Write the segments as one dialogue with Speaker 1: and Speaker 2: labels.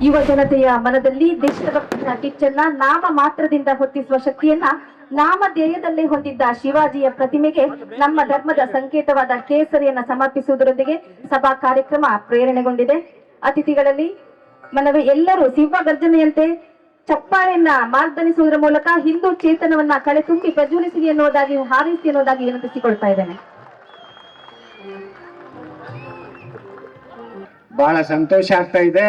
Speaker 1: ಯುವ ಜನತೆಯ ಮನದಲ್ಲಿ ದೇಶಭಕ್ತಿಯ ಕಿಚ್ಚನ್ನ ನಾಮ ಮಾತ್ರದಿಂದ ಹೊತ್ತಿಸುವ ಶಕ್ತಿಯನ್ನ ನಾಮಧೇಯದಲ್ಲೇ ಹೊಂದಿದ್ದ ಶಿವಾಜಿಯ ಪ್ರತಿಮೆಗೆ ನಮ್ಮ ಧರ್ಮದ ಸಂಕೇತವಾದ ಕೇಸರಿಯನ್ನ ಸಮರ್ಪಿಸುವುದರೊಂದಿಗೆ ಸಭಾ ಕಾರ್ಯಕ್ರಮ ಪ್ರೇರಣೆಗೊಂಡಿದೆ. ಅತಿಥಿಗಳಲ್ಲಿ ಮನವಿ, ಎಲ್ಲರೂ ಸಿಂಹ ಗರ್ಜನೆಯಂತೆ ಚಪ್ಪಾಳೆಯನ್ನ ಮಾರ್ದನಿಸುವುದರ ಮೂಲಕ ಹಿಂದೂ ಚೇತನವನ್ನ ಕಳೆ ತುಂಬಿ ಪ್ರಜ್ವಲಿಸಿ ಎನ್ನುವುದಾಗಿ ಹಾರೈಸಿ ಎನ್ನುವುದಾಗಿ ವಿನಂತಿಸಿಕೊಳ್ತಾ ಇದ್ದೇನೆ.
Speaker 2: ಬಹಳ ಸಂತೋಷ ಆಗ್ತಾ ಇದೆ.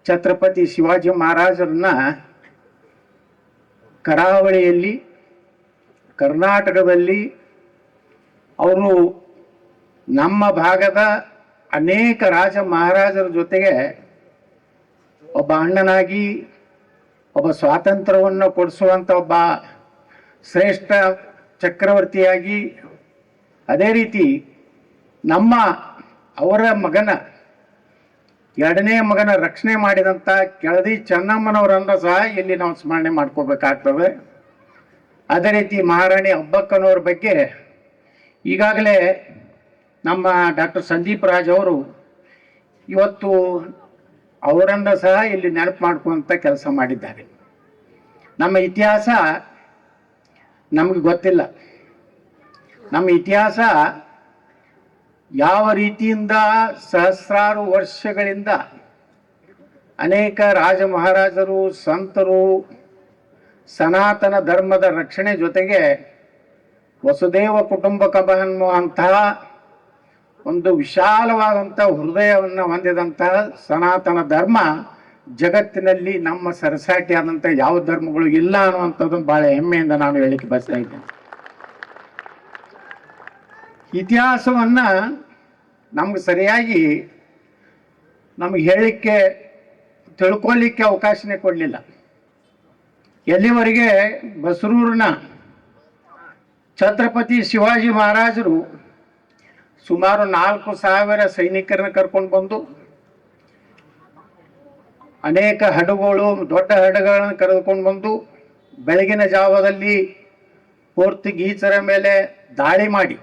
Speaker 2: ಛತ್ರಪತಿ ಶಿವಾಜಿ ಮಹಾರಾಜರನ್ನ ಕರಾವಳಿಯಲ್ಲಿ, ಕರ್ನಾಟಕದಲ್ಲಿ ಅವರು ನಮ್ಮ ಭಾಗದ ಅನೇಕ ರಾಜ ಮಹಾರಾಜರ ಜೊತೆಗೆ ಒಬ್ಬ ಅಣ್ಣನಾಗಿ, ಒಬ್ಬ ಸ್ವಾತಂತ್ರ್ಯವನ್ನು ಕೊಡಿಸುವಂಥ ಒಬ್ಬ ಶ್ರೇಷ್ಠ ಚಕ್ರವರ್ತಿಯಾಗಿ, ಅದೇ ರೀತಿ ಅವರ ಮಗನ ಎರಡನೇ ಮಗನ ರಕ್ಷಣೆ ಮಾಡಿದಂಥ ಕೆಳದಿ ಚೆನ್ನಮ್ಮನವರನ್ನು ಸಹ ಇಲ್ಲಿ ನಾವು ಸ್ಮರಣೆ ಮಾಡ್ಕೋಬೇಕಾಗ್ತದೆ. ಅದೇ ರೀತಿ ಮಹಾರಾಣಿ ಅಬ್ಬಕ್ಕನವ್ರ ಬಗ್ಗೆ ಈಗಾಗಲೇ ನಮ್ಮ ಡಾಕ್ಟರ್ ಸಂದೀಪ್ ರಾಜ್ ಅವರು ಇವತ್ತು ಅವರನ್ನು ಸಹ ಇಲ್ಲಿ ನೆನಪು ಮಾಡ್ಕೊಂತ ಕೆಲಸ ಮಾಡಿದ್ದಾರೆ. ನಮ್ಮ ಇತಿಹಾಸ ನಮಗೆ ಗೊತ್ತಿಲ್ಲ. ನಮ್ಮ ಇತಿಹಾಸ ಯಾವ ರೀತಿಯಿಂದ ಸಹಸ್ರಾರು ವರ್ಷಗಳಿಂದ ಅನೇಕ ರಾಜ ಮಹಾರಾಜರು, ಸಂತರು ಸನಾತನ ಧರ್ಮದ ರಕ್ಷಣೆ ಜೊತೆಗೆ ವಸುದೇವ ಕುಟುಂಬಕಂ ಅನ್ನುವಂತಹ ಒಂದು ವಿಶಾಲವಾದಂಥ ಹೃದಯವನ್ನು ಹೊಂದಿದಂತಹ ಸನಾತನ ಧರ್ಮ ಜಗತ್ತಿನಲ್ಲಿ ನಮ್ಮ ಸರಸಾಟಿ ಆದಂಥ ಯಾವ ಧರ್ಮಗಳು ಇಲ್ಲ ಅನ್ನುವಂಥದ್ದು ಭಾಳ ಹೆಮ್ಮೆಯಿಂದ ನಾನು ಹೇಳಿಕೆ ಬಯಸ್ತಾ ಇದ್ದೇನೆ. ಇತಿಹಾಸವನ್ನು ನಮ್ಗೆ ಸರಿಯಾಗಿ ನಮಗೆ ಹೇಳಲಿಕ್ಕೆ, ತಿಳ್ಕೊಳ್ಳಿಕ್ಕೆ ಅವಕಾಶನೇ ಕೊಡಲಿಲ್ಲ. ಎಲ್ಲಿವರೆಗೆ ಬಸರೂರಿನ ಛತ್ರಪತಿ ಶಿವಾಜಿ ಮಹಾರಾಜರು ಸುಮಾರು 4,000 ಸೈನಿಕರನ್ನ ಕರ್ಕೊಂಡು ಬಂದು ಅನೇಕ ಹಡಗುಗಳು, ದೊಡ್ಡ ಹಡಗುಗಳನ್ನು ಕರೆದುಕೊಂಡು ಬಂದು ಬೆಳಗಿನ ಜಾವದಲ್ಲಿ ಪೋರ್ಚುಗೀಸರ ಮೇಲೆ ದಾಳಿ ಮಾಡಿ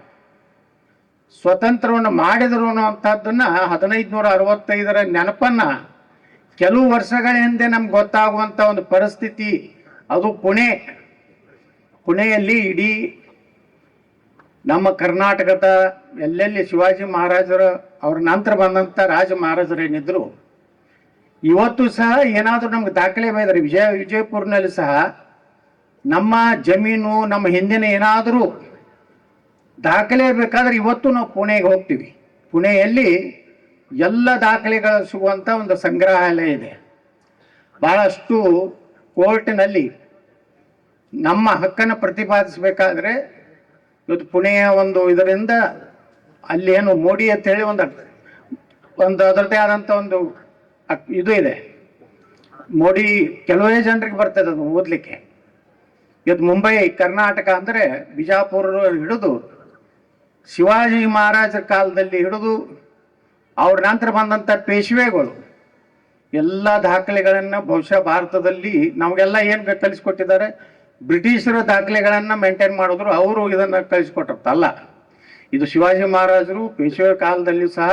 Speaker 2: ಸ್ವತಂತ್ರವನ್ನು ಮಾಡಿದರು ಅನ್ನುವಂಥದ್ದನ್ನು 1565 ನೆನಪನ್ನು ಕೆಲವು ವರ್ಷಗಳ ಹಿಂದೆ ನಮ್ಗೆ ಗೊತ್ತಾಗುವಂಥ ಒಂದು ಪರಿಸ್ಥಿತಿ, ಅದು ಪುಣೆಯಲ್ಲಿ ಇಡೀ ನಮ್ಮ ಕರ್ನಾಟಕದ ಎಲ್ಲೆಲ್ಲಿ ಶಿವಾಜಿ ಮಹಾರಾಜರು ಅವ್ರ ನಂತರ ಬಂದಂಥ ರಾಜ ಮಹಾರಾಜರೇನಿದ್ರು ಇವತ್ತು ಸಹ ಏನಾದರೂ ನಮ್ಗೆ ದಾಖಲೆ ಬೈದರೆ ವಿಜಯಪುರನಲ್ಲಿ ಸಹ ನಮ್ಮ ಜಮೀನು, ನಮ್ಮ ಹಿಂದಿನ ಏನಾದರೂ ದಾಖಲೆ ಬೇಕಾದ್ರೆ ಇವತ್ತು ನಾವು ಪುಣೆಗೆ ಹೋಗ್ತೀವಿ. ಪುಣೆಯಲ್ಲಿ ಎಲ್ಲ ದಾಖಲೆಗಳು ಸಿಗುವಂಥ ಒಂದು ಸಂಗ್ರಹಾಲಯ ಇದೆ. ಭಾಳಷ್ಟು ಕೋರ್ಟಿನಲ್ಲಿ ನಮ್ಮ ಹಕ್ಕನ್ನು ಪ್ರತಿಪಾದಿಸಬೇಕಾದ್ರೆ ಇವತ್ತು ಪುಣೆಯ ಒಂದು ಇದರಿಂದ ಅಲ್ಲಿ ಏನು ಮೋಡಿ ಅಂತೇಳಿ ಒಂದು ಅದರದ್ದೇ ಆದಂಥ ಒಂದು ಇದು ಇದೆ. ಮೋಡಿ ಕೆಲವೇ ಜನರಿಗೆ ಬರ್ತದೆ ಅದು ಓದಲಿಕ್ಕೆ. ಇವತ್ತು ಮುಂಬೈ, ಕರ್ನಾಟಕ ಅಂದರೆ ಬಿಜಾಪುರ ಹಿಡಿದು ಶಿವಾಜಿ ಮಹಾರಾಜರ ಕಾಲದಲ್ಲಿ ಹಿಡಿದು ಅವ್ರ ನಂತರ ಬಂದಂಥ ಪೇಶ್ವೆಗಳು ಎಲ್ಲ ದಾಖಲೆಗಳನ್ನು ಬಹುಶಃ ಭಾರತದಲ್ಲಿ ನಮಗೆಲ್ಲ ಏನು ಕಲಿಸ್ಕೊಟ್ಟಿದ್ದಾರೆ, ಬ್ರಿಟಿಷರ ದಾಖಲೆಗಳನ್ನು ಮೇಂಟೈನ್ ಮಾಡಿದ್ರು, ಅವರು ಇದನ್ನು ಕಳಿಸ್ಕೊಟ್ಟಿರ್ತಲ್ಲ. ಇದು ಶಿವಾಜಿ ಮಹಾರಾಜರು ಪೇಶ್ವೆ ಕಾಲದಲ್ಲಿ ಸಹ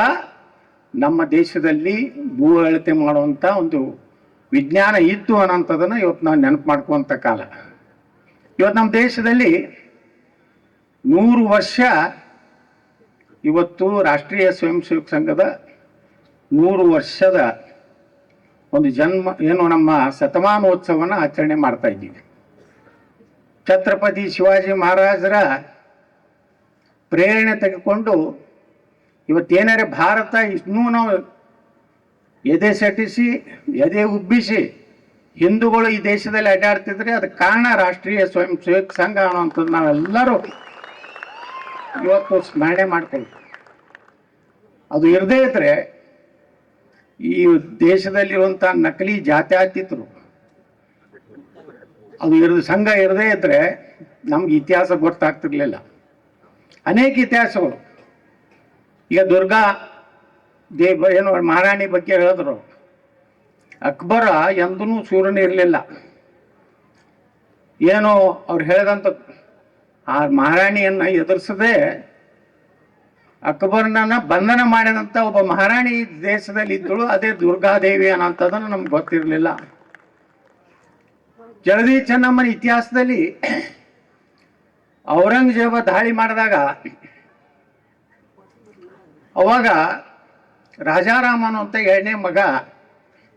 Speaker 2: ನಮ್ಮ ದೇಶದಲ್ಲಿ ಭೂ ಅಳತೆ ಮಾಡುವಂಥ ಒಂದು ವಿಜ್ಞಾನ ಇತ್ತು ಅನ್ನೋಂಥದ್ದನ್ನು ಇವತ್ತು ನಾವು ನೆನಪು ಮಾಡ್ಕುವಂಥ ಕಾಲ. ಇವತ್ತು ನಮ್ಮ ದೇಶದಲ್ಲಿ 100 ವರ್ಷ ಇವತ್ತು ರಾಷ್ಟ್ರೀಯ ಸ್ವಯಂ ಸೇವಕ ಸಂಘದ 100 ವರ್ಷದ ಒಂದು ನಮ್ಮ ಶತಮಾನೋತ್ಸವವನ್ನು ಆಚರಣೆ ಮಾಡ್ತಾ ಇದ್ದೀವಿ. ಛತ್ರಪತಿ ಶಿವಾಜಿ ಮಹಾರಾಜರ ಪ್ರೇರಣೆ ತೆಗೆದುಕೊಂಡು ಇವತ್ತೇನಾರೆ ಭಾರತ ಇನ್ನೂ ನಾವು ಎದೆ ಸಟಿಸಿ, ಎದೆ ಉಬ್ಬಿಸಿ ಹಿಂದೂಗಳು ಈ ದೇಶದಲ್ಲಿ ಅಡ್ಡಾಡ್ತಿದ್ರೆ ಅದಕ್ಕೆ ಕಾರಣ ರಾಷ್ಟ್ರೀಯ ಸ್ವಯಂ ಸೇವಕ ಸಂಘ ಅನ್ನುವಂಥದ್ದು ನಾವೆಲ್ಲರೂ ಇವತ್ತು ಸ್ಮರಣೆ ಮಾಡ್ತೀವಿ. ಅದು ಇರದೇ ಇದ್ರೆ ಈ ದೇಶದಲ್ಲಿರುವಂಥ ನಕಲಿ ಜಾತ್ಯತೀತರು ಅದು ಸಂಘ ಇರದೇ ಇದ್ರೆ ನಮ್ಗೆ ಇತಿಹಾಸ ಗೊತ್ತಾಗ್ತಿರ್ಲಿಲ್ಲ. ಅನೇಕ ಇತಿಹಾಸಗಳು, ಈಗ ದುರ್ಗಾ ಏನು ಮಹಾರಾಣಿ ಬಗ್ಗೆ ಹೇಳಿದ್ರು, ಅಕ್ಬರ ಎಂದೂ ಸೂರ್ಯನ ಇರಲಿಲ್ಲ. ಏನು ಅವ್ರು ಹೇಳಿದಂಥ ಆ ಮಹಾರಾಣಿಯನ್ನು ಎದುರಿಸದೆ ಅಕ್ಬರ್ನನ್ನ ಬಂಧನ ಮಾಡಿದಂತ ಒಬ್ಬ ಮಹಾರಾಣಿ ದೇಶದಲ್ಲಿ ಇದ್ದಳು, ಅದೇ ದುರ್ಗಾದೇವಿ ಅನ್ನೋಂಥದ್ದನ್ನು ನಮ್ಗೆ ಗೊತ್ತಿರಲಿಲ್ಲ. ಜಗದೀಶ ಚೆನ್ನಮ್ಮನ ಇತಿಹಾಸದಲ್ಲಿ ಔರಂಗಜೇಬ ದಾಳಿ ಮಾಡಿದಾಗ ಅವಾಗ ರಾಜಾರಾಮನು ಅಂತ ಎರಡನೇ ಮಗ,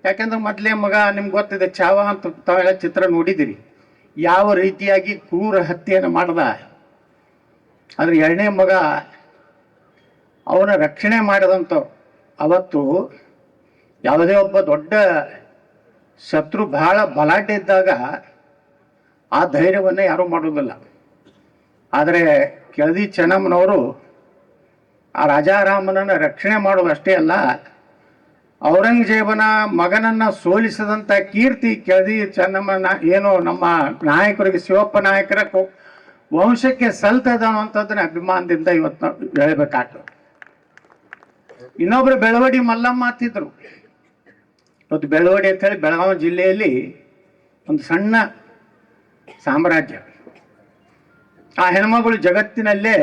Speaker 2: ಯಾಕಂದ್ರೆ ಮೊದಲೇ ಮಗ ನಿಮ್ಗೆ ಗೊತ್ತಿದೆ ಚಾವ ಅಂತ ತಾವೆಲ್ಲ ಚಿತ್ರ ನೋಡಿದಿರಿ, ಯಾವ ರೀತಿಯಾಗಿ ಕ್ರೂರ ಹತ್ಯೆಯನ್ನು ಮಾಡ್ದ. ಆದ್ರೆ ಎರಡನೇ ಮಗ ಅವನ ರಕ್ಷಣೆ ಮಾಡಿದಂಥವ್ರು. ಅವತ್ತು ಯಾವುದೇ ಒಬ್ಬ ದೊಡ್ಡ ಶತ್ರು ಬಹಳ ಬಲಾಢ್ಯ ಇದ್ದಾಗ ಆ ಧೈರ್ಯವನ್ನು ಯಾರೂ ಮಾಡೋದಿಲ್ಲ. ಆದರೆ ಕೆಳದಿ ಚೆನ್ನಮ್ಮನವರು ಆ ರಾಜಾರಾಮನನ್ನು ರಕ್ಷಣೆ ಮಾಡೋದಷ್ಟೇ ಅಲ್ಲ, ಔರಂಗಜೇಬನ ಮಗನನ್ನ ಸೋಲಿಸಿದಂಥ ಕೀರ್ತಿ ಕೆಳದಿ ಚೆನ್ನಮ್ಮನ ಏನು ನಮ್ಮ ನಾಯಕರಿಗೆ ಶಿವಪ್ಪ ನಾಯಕರ ವಂಶಕ್ಕೆ ಸಲ್ತದ ಅನ್ನುವಂಥದ್ದನ್ನ ಅಭಿಮಾನದಿಂದ ಇವತ್ತು ನಾವು ಹೇಳಬೇಕಾಗ್ತದೆ. ಇನ್ನೊಬ್ರು ಬೆಳವಡಿ ಮಲ್ಲಮ್ಮ ಅಂತಿದ್ರು. ಇವತ್ತು ಬೆಳವಡಿ ಅಂತ ಹೇಳಿ ಬೆಳಗಾವಿ ಜಿಲ್ಲೆಯಲ್ಲಿ ಒಂದು ಸಣ್ಣ ಸಾಮ್ರಾಜ್ಯ. ಆ ಹೆಣ್ಮಗಳು ಜಗತ್ತಿನಲ್ಲೇ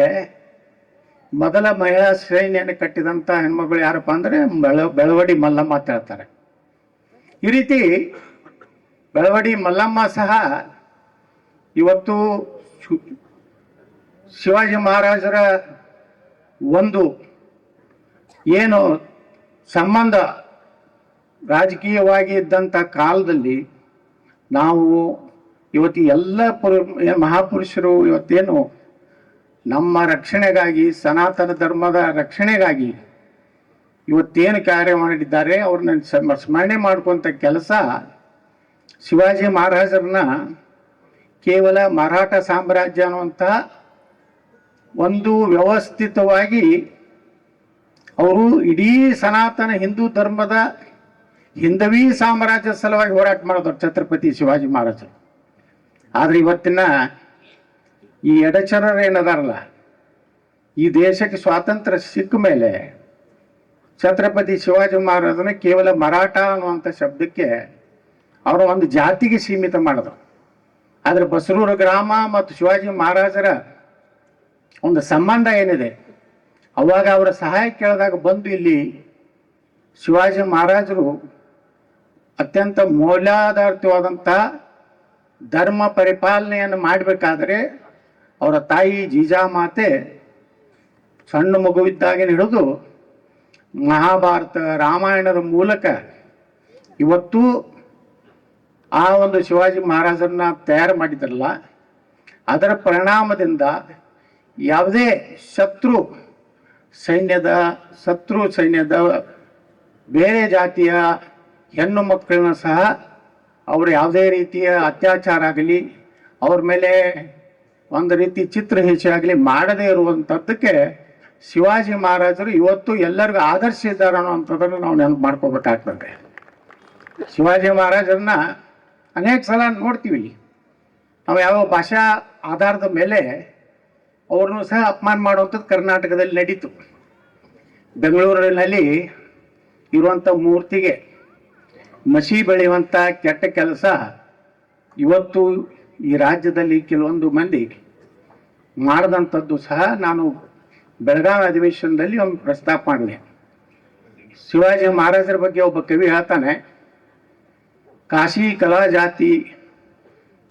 Speaker 2: ಮೊದಲ ಮಹಿಳಾ ಸೈನ್ಯನ ಕಟ್ಟಿದಂಥ ಹೆಣ್ಮಗಳು ಯಾರಪ್ಪ ಅಂದರೆ ಬೆಳವಡಿ ಮಲ್ಲಮ್ಮ ಅಂತ ಹೇಳ್ತಾರೆ. ಈ ರೀತಿ ಬೆಳವಡಿ ಮಲ್ಲಮ್ಮ ಸಹ ಇವತ್ತು ಶಿವಾಜಿ ಮಹಾರಾಜರ ಒಂದು ಏನು ಸಂಬಂಧ ರಾಜಕೀಯವಾಗಿ ಇದ್ದಂಥ ಕಾಲದಲ್ಲಿ ನಾವು ಇವತ್ತು ಎಲ್ಲ ಮಹಾಪುರುಷರು ಇವತ್ತೇನು ನಮ್ಮ ರಕ್ಷಣೆಗಾಗಿ, ಸನಾತನ ಧರ್ಮದ ರಕ್ಷಣೆಗಾಗಿ ಇವತ್ತೇನು ಕಾರ್ಯ ಮಾಡಿದ್ದಾರೆ ಅವ್ರನ್ನ ಸ್ಮರಣೆ ಮಾಡ್ಕೊಂತ ಕೆಲಸ ಶಿವಾಜಿ ಮಹಾರಾಜರನ್ನ ಕೇವಲ ಮರಾಠ ಸಾಮ್ರಾಜ್ಯ ಅನ್ನುವಂಥ ಒಂದು ವ್ಯವಸ್ಥಿತವಾಗಿ ಅವರು ಇಡೀ ಸನಾತನ ಹಿಂದೂ ಧರ್ಮದ ಹಿಂದವಿ ಸಾಮ್ರಾಜ್ಯ ಸಲುವಾಗಿ ಹೋರಾಟ ಮಾಡಿದವರು ಛತ್ರಪತಿ ಶಿವಾಜಿ ಮಹಾರಾಜರು. ಆದರೆ ಇವತ್ತಿನ ಈ ಎಡಚರರು ಏನದಾರಲ್ಲ, ಈ ದೇಶಕ್ಕೆ ಸ್ವಾತಂತ್ರ್ಯ ಸಿಕ್ಕ ಮೇಲೆ ಛತ್ರಪತಿ ಶಿವಾಜಿ ಮಹಾರಾಜನ ಕೇವಲ ಮರಾಠ ಅನ್ನುವಂಥ ಶಬ್ದಕ್ಕೆ ಅವರು ಒಂದು ಜಾತಿಗೆ ಸೀಮಿತ ಮಾಡಿದ್ರು. ಆದರೆ ಬಸರೂರು ಗ್ರಾಮ ಮತ್ತು ಶಿವಾಜಿ ಮಹಾರಾಜರ ಒಂದು ಸಂಬಂಧ ಏನಿದೆ, ಅವಾಗ ಅವರ ಸಹಾಯ ಕೇಳಿದಾಗ ಬಂದು ಇಲ್ಲಿ ಶಿವಾಜಿ ಮಹಾರಾಜರು ಅತ್ಯಂತ ಮೌಲ್ಯಾಧಾರಿತವಾದಂಥ ಧರ್ಮ ಪರಿಪಾಲನೆಯನ್ನು ಮಾಡಬೇಕಾದ್ರೆ ಅವರ ತಾಯಿ ಜೀಜಾಮಾತೆ ಸಣ್ಣ ಮಗುವಿದ್ದಾಗಿನ ಹಿಡಿದು ಮಹಾಭಾರತ ರಾಮಾಯಣದ ಮೂಲಕ ಇವತ್ತು ಆ ಒಂದು ಶಿವಾಜಿ ಮಹಾರಾಜರನ್ನ ತಯಾರು ಮಾಡಿದ್ರಲ್ಲ, ಅದರ ಪರಿಣಾಮದಿಂದ ಯಾವುದೇ ಶತ್ರು ಸೈನ್ಯದ ಬೇರೆ ಜಾತಿಯ ಹೆಣ್ಣು ಮಕ್ಕಳನ್ನ ಸಹ ಅವರು ಯಾವುದೇ ರೀತಿಯ ಅತ್ಯಾಚಾರ ಆಗಲಿ, ಅವ್ರ ಮೇಲೆ ಒಂದು ರೀತಿ ಚಿತ್ರಹಿಂಸೆ ಆಗಲಿ ಮಾಡದೇ ಇರುವಂಥದ್ದಕ್ಕೆ ಶಿವಾಜಿ ಮಹಾರಾಜರು ಇವತ್ತು ಎಲ್ಲರಿಗೂ ಆದರ್ಶ ಇದ್ದಾರೆ ಅನ್ನೋವಂಥದ್ದನ್ನು ನಾವು ನೆನಪು ಮಾಡ್ಕೋಬೇಕಾಗ್ತದೆ. ಶಿವಾಜಿ ಮಹಾರಾಜರನ್ನ ಅನೇಕ ಸಲ ನೋಡ್ತೀವಿ, ನಾವು ಯಾವ ಭಾಷಾ ಆಧಾರದ ಮೇಲೆ ಅವ್ರನ್ನೂ ಸಹ ಅಪಮಾನ ಮಾಡುವಂಥದ್ದು ಕರ್ನಾಟಕದಲ್ಲಿ ನಡೀತು. ಬೆಂಗಳೂರಿನಲ್ಲಿ ಇರುವಂಥ ಮೂರ್ತಿಗೆ ಮಸಿ ಬೆಳೆಯುವಂಥ ಕೆಟ್ಟ ಕೆಲಸ ಇವತ್ತು ಈ ರಾಜ್ಯದಲ್ಲಿ ಕೆಲವೊಂದು ಮಂದಿ ಮಾಡಿದಂಥದ್ದು ಸಹ ನಾನು ಬೆಳಗಾವಿ ಅಧಿವೇಶನದಲ್ಲಿ ಒಂದು ಪ್ರಸ್ತಾಪ ಮಾಡಿದೆ. ಶಿವಾಜಿ ಮಹಾರಾಜರ ಬಗ್ಗೆ ಒಬ್ಬ ಕವಿ ಹೇಳ್ತಾನೆ, ಕಾಶಿ ಕಲಾ ಜಾತಿ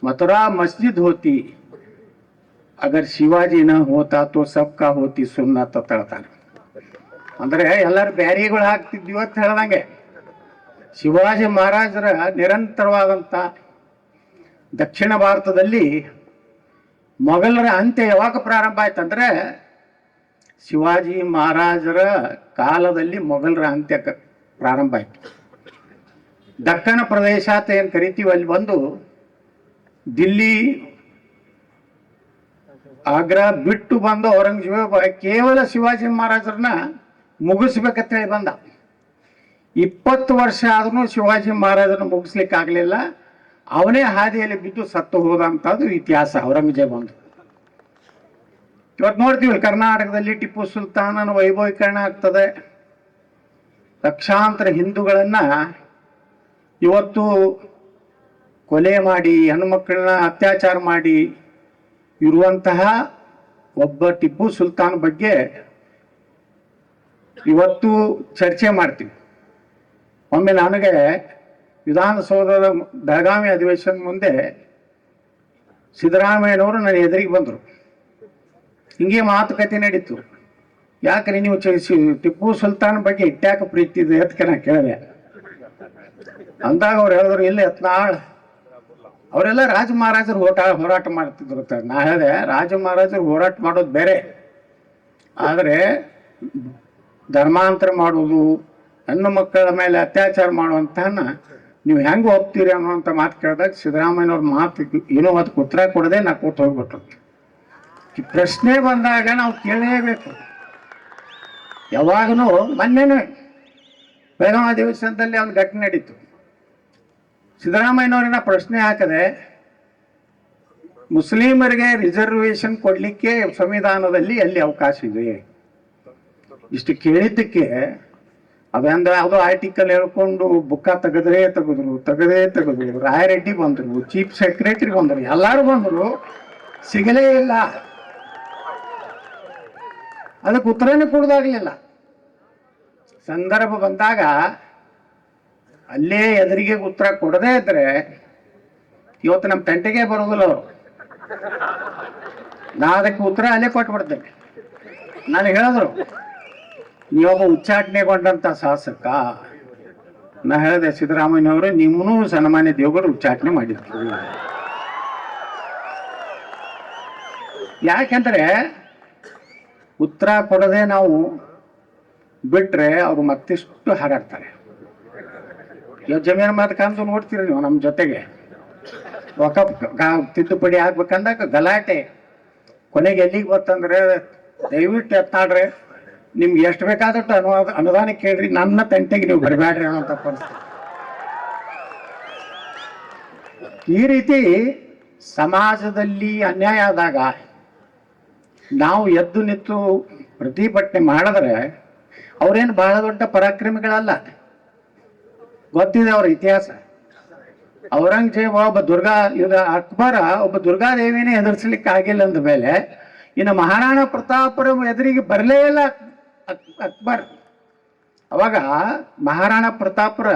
Speaker 2: ಮಥುರಾ ಮಸ್ಜಿದ್ ಹೋತಿ, ಅಗರ್ ಶಿವಾಜಿ ನ ಹೋತಾ ತೋ ಸಬ್ಕಾ ಹೋತಿ ಸುನ್ನತ್ ಅಂತ ಹೇಳ್ತಾನೆ. ಅಂದ್ರೆ ಎಲ್ಲರೂ ಬ್ಯಾರಿಗಳು ಹಾಕ್ತಿದ್ವಿ ಅಂತ ಹೇಳ್ದಂಗೆ ಶಿವಾಜಿ ಮಹಾರಾಜರ ನಿರಂತರವಾದಂಥ ದಕ್ಷಿಣ ಭಾರತದಲ್ಲಿ ಮೊಘಲರ ಅಂತ್ಯ ಯಾವಾಗ ಪ್ರಾರಂಭ ಆಯ್ತಂದ್ರೆ ಶಿವಾಜಿ ಮಹಾರಾಜರ ಕಾಲದಲ್ಲಿ ಮೊಘಲರ ಅಂತ್ಯ ಪ್ರಾರಂಭ ಆಯ್ತು. ದಕ್ಕನ ಪ್ರದೇಶ ಅಂತ ಏನು ಕರಿತೀವಿ ಅಲ್ಲಿ ಬಂದು ದಿಲ್ಲಿ ಆಗ್ರಾ ಬಿಟ್ಟು ಬಂದು ಔರಂಗಜೇಬ ಕೇವಲ ಶಿವಾಜಿ ಮಹಾರಾಜರನ್ನ ಮುಗಿಸ್ಬೇಕಂತ ಹೇಳಿ ಬಂದ. 20 ವರ್ಷ ಆದ್ರೂ ಶಿವಾಜಿ ಮಹಾರಾಜರನ್ನ ಮುಗಿಸ್ಲಿಕ್ಕೆ ಆಗಲಿಲ್ಲ. ಅವನೇ ಹಾದಿಯಲ್ಲಿ ಬಿದ್ದು ಸತ್ತು ಹೋದಂಥದ್ದು ಇತಿಹಾಸ ಔರಂಗಜೇಬ ಒಂದು. ಇವತ್ತು ನೋಡ್ತೀವಿ ಕರ್ನಾಟಕದಲ್ಲಿ ಟಿಪ್ಪು ಸುಲ್ತಾನನ ವೈಭವೀಕರಣ ಆಗ್ತದೆ. ಲಕ್ಷಾಂತರ ಹಿಂದೂಗಳನ್ನ ಇವತ್ತು ಕೊಲೆ ಮಾಡಿ ಹೆಣ್ಣುಮಕ್ಕಳನ್ನ ಅತ್ಯಾಚಾರ ಮಾಡಿ ಇರುವಂತಹ ಒಬ್ಬ ಟಿಪ್ಪು ಸುಲ್ತಾನ್ ಬಗ್ಗೆ ಇವತ್ತು ಚರ್ಚೆ ಮಾಡ್ತೀವಿ. ಒಮ್ಮೆ ನನಗೆ ವಿಧಾನಸೌಧದ ಬೆಳಗಾವಿ ಅಧಿವೇಶನ ಮುಂದೆ ಸಿದ್ದರಾಮಯ್ಯನವರು ನನ್ನ ಎದುರಿಗೆ ಬಂದರು. ಹಿಂಗೆ ಮಾತುಕತೆ ನಡೀತು. ಯಾಕ್ರಿ ನೀವು ಟಿಪ್ಪು ಸುಲ್ತಾನ್ ಬಗ್ಗೆ ಇಟ್ಟ್ಯಾಕ ಪ್ರೀತಿ ಇದೆ ಅಂತ ನಾ ಕೇಳಿದೆ. ಅಂದಾಗ ಅವ್ರು ಹೇಳಿದ್ರು, ಇಲ್ಲ ಯತ್ನಾಳ್ ಅವರೆಲ್ಲ ರಾಜ ಮಹಾರಾಜರು ಹೋರಾಟ ಮಾಡ್ತಿದ್ರು ಅಂತ. ನಾ ಹೇಳಿದೆ, ರಾಜ ಮಹಾರಾಜರು ಹೋರಾಟ ಮಾಡೋದು ಬೇರೆ, ಆದರೆ ಧರ್ಮಾಂತರ ಮಾಡೋದು, ಹೆಣ್ಣು ಮಕ್ಕಳ ಮೇಲೆ ಅತ್ಯಾಚಾರ ಮಾಡುವಂತಹನ್ನ ನೀವು ಹೆಂಗೆ ಹೋಗ್ತೀರಿ ಅನ್ನುವಂಥ ಮಾತು ಕೇಳಿದಾಗ ಸಿದ್ದರಾಮಯ್ಯನವ್ರ ಮಾತು ಏನೋ ಅದಕ್ಕೆ ಉತ್ತರ ಕೊಡದೆ ನಾ ಕೂತು ಹೋಗ್ಬಿಟ್ರು. ಪ್ರಶ್ನೆ ಬಂದಾಗ ನಾವು ಕೇಳಲೇಬೇಕು. ಯಾವಾಗಲೂ ಮೊನ್ನೆನೂ ಬೆಳಗಾವಿ ಅಧಿವೇಶನದಲ್ಲಿ ಒಂದು ಘಟನೆ ನಡೀತು. ಸಿದ್ದರಾಮಯ್ಯನವ್ರನ್ನ ಪ್ರಶ್ನೆ ಹಾಕದೆ ಮುಸ್ಲಿಮರಿಗೆ ರಿಸರ್ವೇಶನ್ ಕೊಡ್ಲಿಕ್ಕೆ ಸಂವಿಧಾನದಲ್ಲಿ ಎಲ್ಲಿ ಅವಕಾಶ ಇದೆ ಇಷ್ಟು ಕೇಳಿದ್ದಕ್ಕೆ ಅವೆಂದ ಯಾವುದೋ ಆರ್ಟಿಕಲ್ ಹೇಳ್ಕೊಂಡು ಬುಕ್ಕ ತೆಗೆದ್ರು. ರಾಯರೆಡ್ಡಿ ಬಂದರು, ಚೀಫ್ ಸೆಕ್ರೆಟರಿ ಬಂದರು, ಎಲ್ಲರೂ ಬಂದರು, ಸಿಗಲೇ ಇಲ್ಲ. ಅದಕ್ಕೆ ಉತ್ತರನೇ ಕೊಡೋದಾಗಲಿಲ್ಲ. ಸಂದರ್ಭ ಬಂದಾಗ ಅಲ್ಲೇ ಎದುರಿಗೆ ಉತ್ತರ ಕೊಡದೇ ಇದ್ರೆ ಇವತ್ತು ನಮ್ಮ ತಂಟೆಗೆ ಬರೋದಿಲ್ಲ ಅವರು. ನಾ ಅದಕ್ಕೆ ಉತ್ತರ ಅಲ್ಲೇ ಕೊಟ್ಬಿಡ್ತೇನೆ. ನನಗೆ ಹೇಳಿದ್ರು, ನೀವೊಬ್ಬ ಉಚ್ಚಾಟನೆಗೊಂಡಂತ ಶಾಸಕ. ನಾ ಹೇಳಿದೆ, ಸಿದ್ದರಾಮಯ್ಯನವರು ನಿಮ್ಮನ್ನೂ ಸನ್ಮಾನ್ಯ ದೇವಗಳು ಉಚ್ಚಾಟನೆ ಮಾಡಿದ್ರು. ಯಾಕೆಂದ್ರೆ ಉತ್ತರ ಕೊಡದೆ ನಾವು ಬಿಟ್ರೆ ಅವರು ಮತ್ತಿಷ್ಟು ಹಾರಾಡ್ತಾರೆ. ಜಮೀನು ಮಾತಕ್ಕಂತ ನೋಡ್ತೀರಿ ನೀವು ನಮ್ಮ ಜೊತೆಗೆ ವಕಫ್ ತಿದ್ದುಪಡಿ ಆಗ್ಬೇಕಂದಾಗ ಗಲಾಟೆ. ಕೊನೆಗೆ ಎಲ್ಲಿಗೆ ಬರ್ತಂದ್ರೆ, ದಯವಿಟ್ಟು ಎತ್ತಾಡ್ರೆ, ನಿಮ್ಗೆ ಎಷ್ಟು ಬೇಕಾದಷ್ಟು ಅನುದಾನ ಕೇಳ್ರಿ, ನನ್ನ ತಂಟೆಗೆ ನೀವು ಬರಬೇಡ್ರಿ ಅನ್ನೋಂಥ ಪರಿಸ್ಥಿತಿ. ಈ ರೀತಿ ಸಮಾಜದಲ್ಲಿ ಅನ್ಯಾಯ ಆದಾಗ ನಾವು ಎದ್ದು ನಿಂತು ಪ್ರತಿಭಟನೆ ಮಾಡಿದ್ರೆ ಅವ್ರೇನು ಬಹಳ ದೊಡ್ಡ ಪರಾಕ್ರಮಿಗಳಲ್ಲ. ಗೊತ್ತಿದೆ ಅವ್ರ ಇತಿಹಾಸ. ಔರಂಗಜೇಬ ಒಬ್ಬ ಅಕ್ಬರ ಒಬ್ಬ ದುರ್ಗಾದೇವಿನೇ ಎದುರಿಸಲಿಕ್ಕೆ ಆಗಿಲ್ಲ ಅಂದ ಮೇಲೆ ಇನ್ನು ಮಹಾರಾಣಾ ಪ್ರತಾಪರ ಎದುರಿಗೆ ಬರಲೇ ಇಲ್ಲ ಅಕ್ಬರ್. ಅವಾಗ ಮಹಾರಾಣಾ ಪ್ರತಾಪರ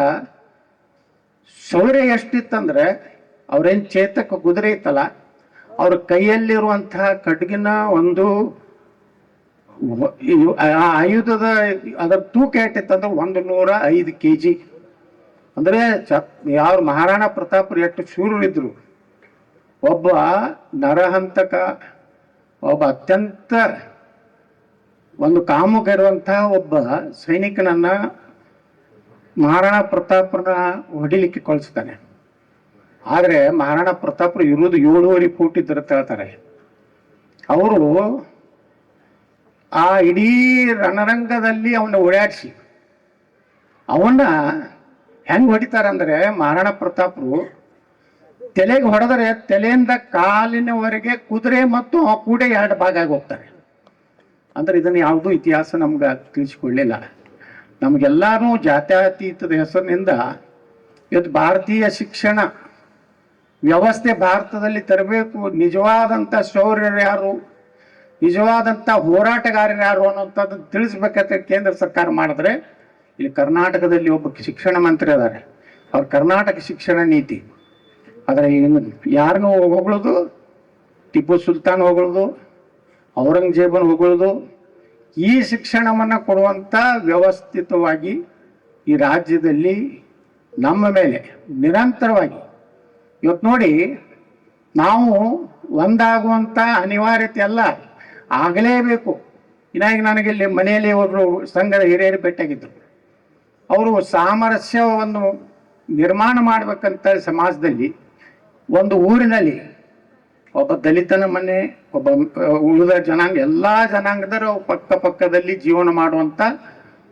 Speaker 2: ಶೌರ್ಯ ಎಷ್ಟಿತ್ತಂದ್ರೆ, ಅವ್ರೇನ್ ಚೇತಕ ಕುದುರೆ ಇತ್ತಲ್ಲ, ಅವ್ರ ಕೈಯಲ್ಲಿರುವಂತಹ ಖಡ್ಗಿನ ಒಂದು ಆಯುಧದ ಅದರ ತೂಕ ಎಷ್ಟಿತ್ತಂದ್ರೆ 105 kg. ಅಂದ್ರೆ ಯಾವ ಮಹಾರಾಣಾ ಪ್ರತಾಪರು ಎಷ್ಟು ಶೂರರಿದ್ರು. ಒಬ್ಬ ನರಹಂತಕ, ಒಬ್ಬ ಅತ್ಯಂತ ಒಂದು ಕಾಮುಕ ಇರುವಂತಹ ಒಬ್ಬ ಸೈನಿಕನನ್ನ ಮಹಾರಾಣಾ ಪ್ರತಾಪನ ಹೊಡಿಲಿಕ್ಕೆ ಕಳಿಸ್ತಾನೆ. ಆದ್ರೆ ಮಹಾರಾಣಾ ಪ್ರತಾಪರು ಇರುವುದು 7.5 ಫೂಟ್ ಇದ್ರ ಹೇಳ್ತಾರೆ. ಅವರು ಆ ಇಡೀ ರಣರಂಗದಲ್ಲಿ ಅವನ್ನ ಓಡಾಡಿಸಿ ಅವನ್ನ ಹೆಂಗ್ ಹೊಡಿತಾರಂದ್ರೆ, ಮಹಾರಾಣಾ ಪ್ರತಾಪರು ತಲೆಗೆ ಹೊಡೆದರೆ ತಲೆಯಿಂದ ಕಾಲಿನವರೆಗೆ ಕುದುರೆ ಮತ್ತು ಆ ಕೂಡೆ 2 ಭಾಗ ಆಗಿ ಹೋಗ್ತಾರೆ. ಅಂದ್ರೆ ಇದನ್ನ ಯಾವುದೂ ಇತಿಹಾಸ ನಮ್ಗೆ ತಿಳಿಸಿಕೊಳ್ಳಿಲ್ಲ. ನಮ್ಗೆಲ್ಲಾರು ಜಾತ್ಯತೀತದ ಹೆಸರಿನಿಂದ ಇವತ್ತು ಭಾರತೀಯ ಶಿಕ್ಷಣ ವ್ಯವಸ್ಥೆ ಭಾರತದಲ್ಲಿ ತರಬೇಕು, ನಿಜವಾದಂಥ ಶೌರ್ಯರು ಯಾರು, ನಿಜವಾದಂಥ ಹೋರಾಟಗಾರರು ಯಾರು ಅನ್ನೋಂಥದ್ದು ತಿಳಿಸ್ಬೇಕಂತ ಕೇಂದ್ರ ಸರ್ಕಾರ ಮಾಡಿದ್ರೆ, ಇಲ್ಲಿ ಕರ್ನಾಟಕದಲ್ಲಿ ಒಬ್ಬ ಶಿಕ್ಷಣ ಮಂತ್ರಿ ಅದಾರೆ, ಅವ್ರ ಕರ್ನಾಟಕ ಶಿಕ್ಷಣ ನೀತಿ. ಆದರೆ ಯಾರನ್ನು ಹೊಗಳೋದು, ಟಿಪ್ಪು ಸುಲ್ತಾನ್ ಹೊಗಳೋದು, ಔರಂಗಜೇಬನ್ ಹೊಗಳೋದು. ಈ ಶಿಕ್ಷಣವನ್ನು ಕೊಡುವಂಥ ವ್ಯವಸ್ಥಿತವಾಗಿ ಈ ರಾಜ್ಯದಲ್ಲಿ ನಮ್ಮ ಮೇಲೆ ನಿರಂತರವಾಗಿ ಇವತ್ತು ನೋಡಿ, ನಾವು ಒಂದಾಗುವಂಥ ಅನಿವಾರ್ಯತೆ ಅಲ್ಲ, ಆಗಲೇಬೇಕು. ಇನ್ನಾಗಿ ನನಗೆ ಇಲ್ಲಿ ಮನೆಯಲ್ಲಿ ಒಬ್ಬರು ಸಂಘದ ಹಿರಿಯರು ಭೇಟಿಯಾಗಿದ್ದರು. ಅವರು ಸಾಮರಸ್ಯವನ್ನು ನಿರ್ಮಾಣ ಮಾಡ್ಬೇಕಂತ ಸಮಾಜದಲ್ಲಿ ಒಂದು ಊರಿನಲ್ಲಿ ಒಬ್ಬ ದಲಿತನ ಮನೆ, ಒಬ್ಬ ಉಳಿದ ಜನಾಂಗ, ಎಲ್ಲ ಜನಾಂಗದರು ಪಕ್ಕದಲ್ಲಿ ಜೀವನ ಮಾಡುವಂಥ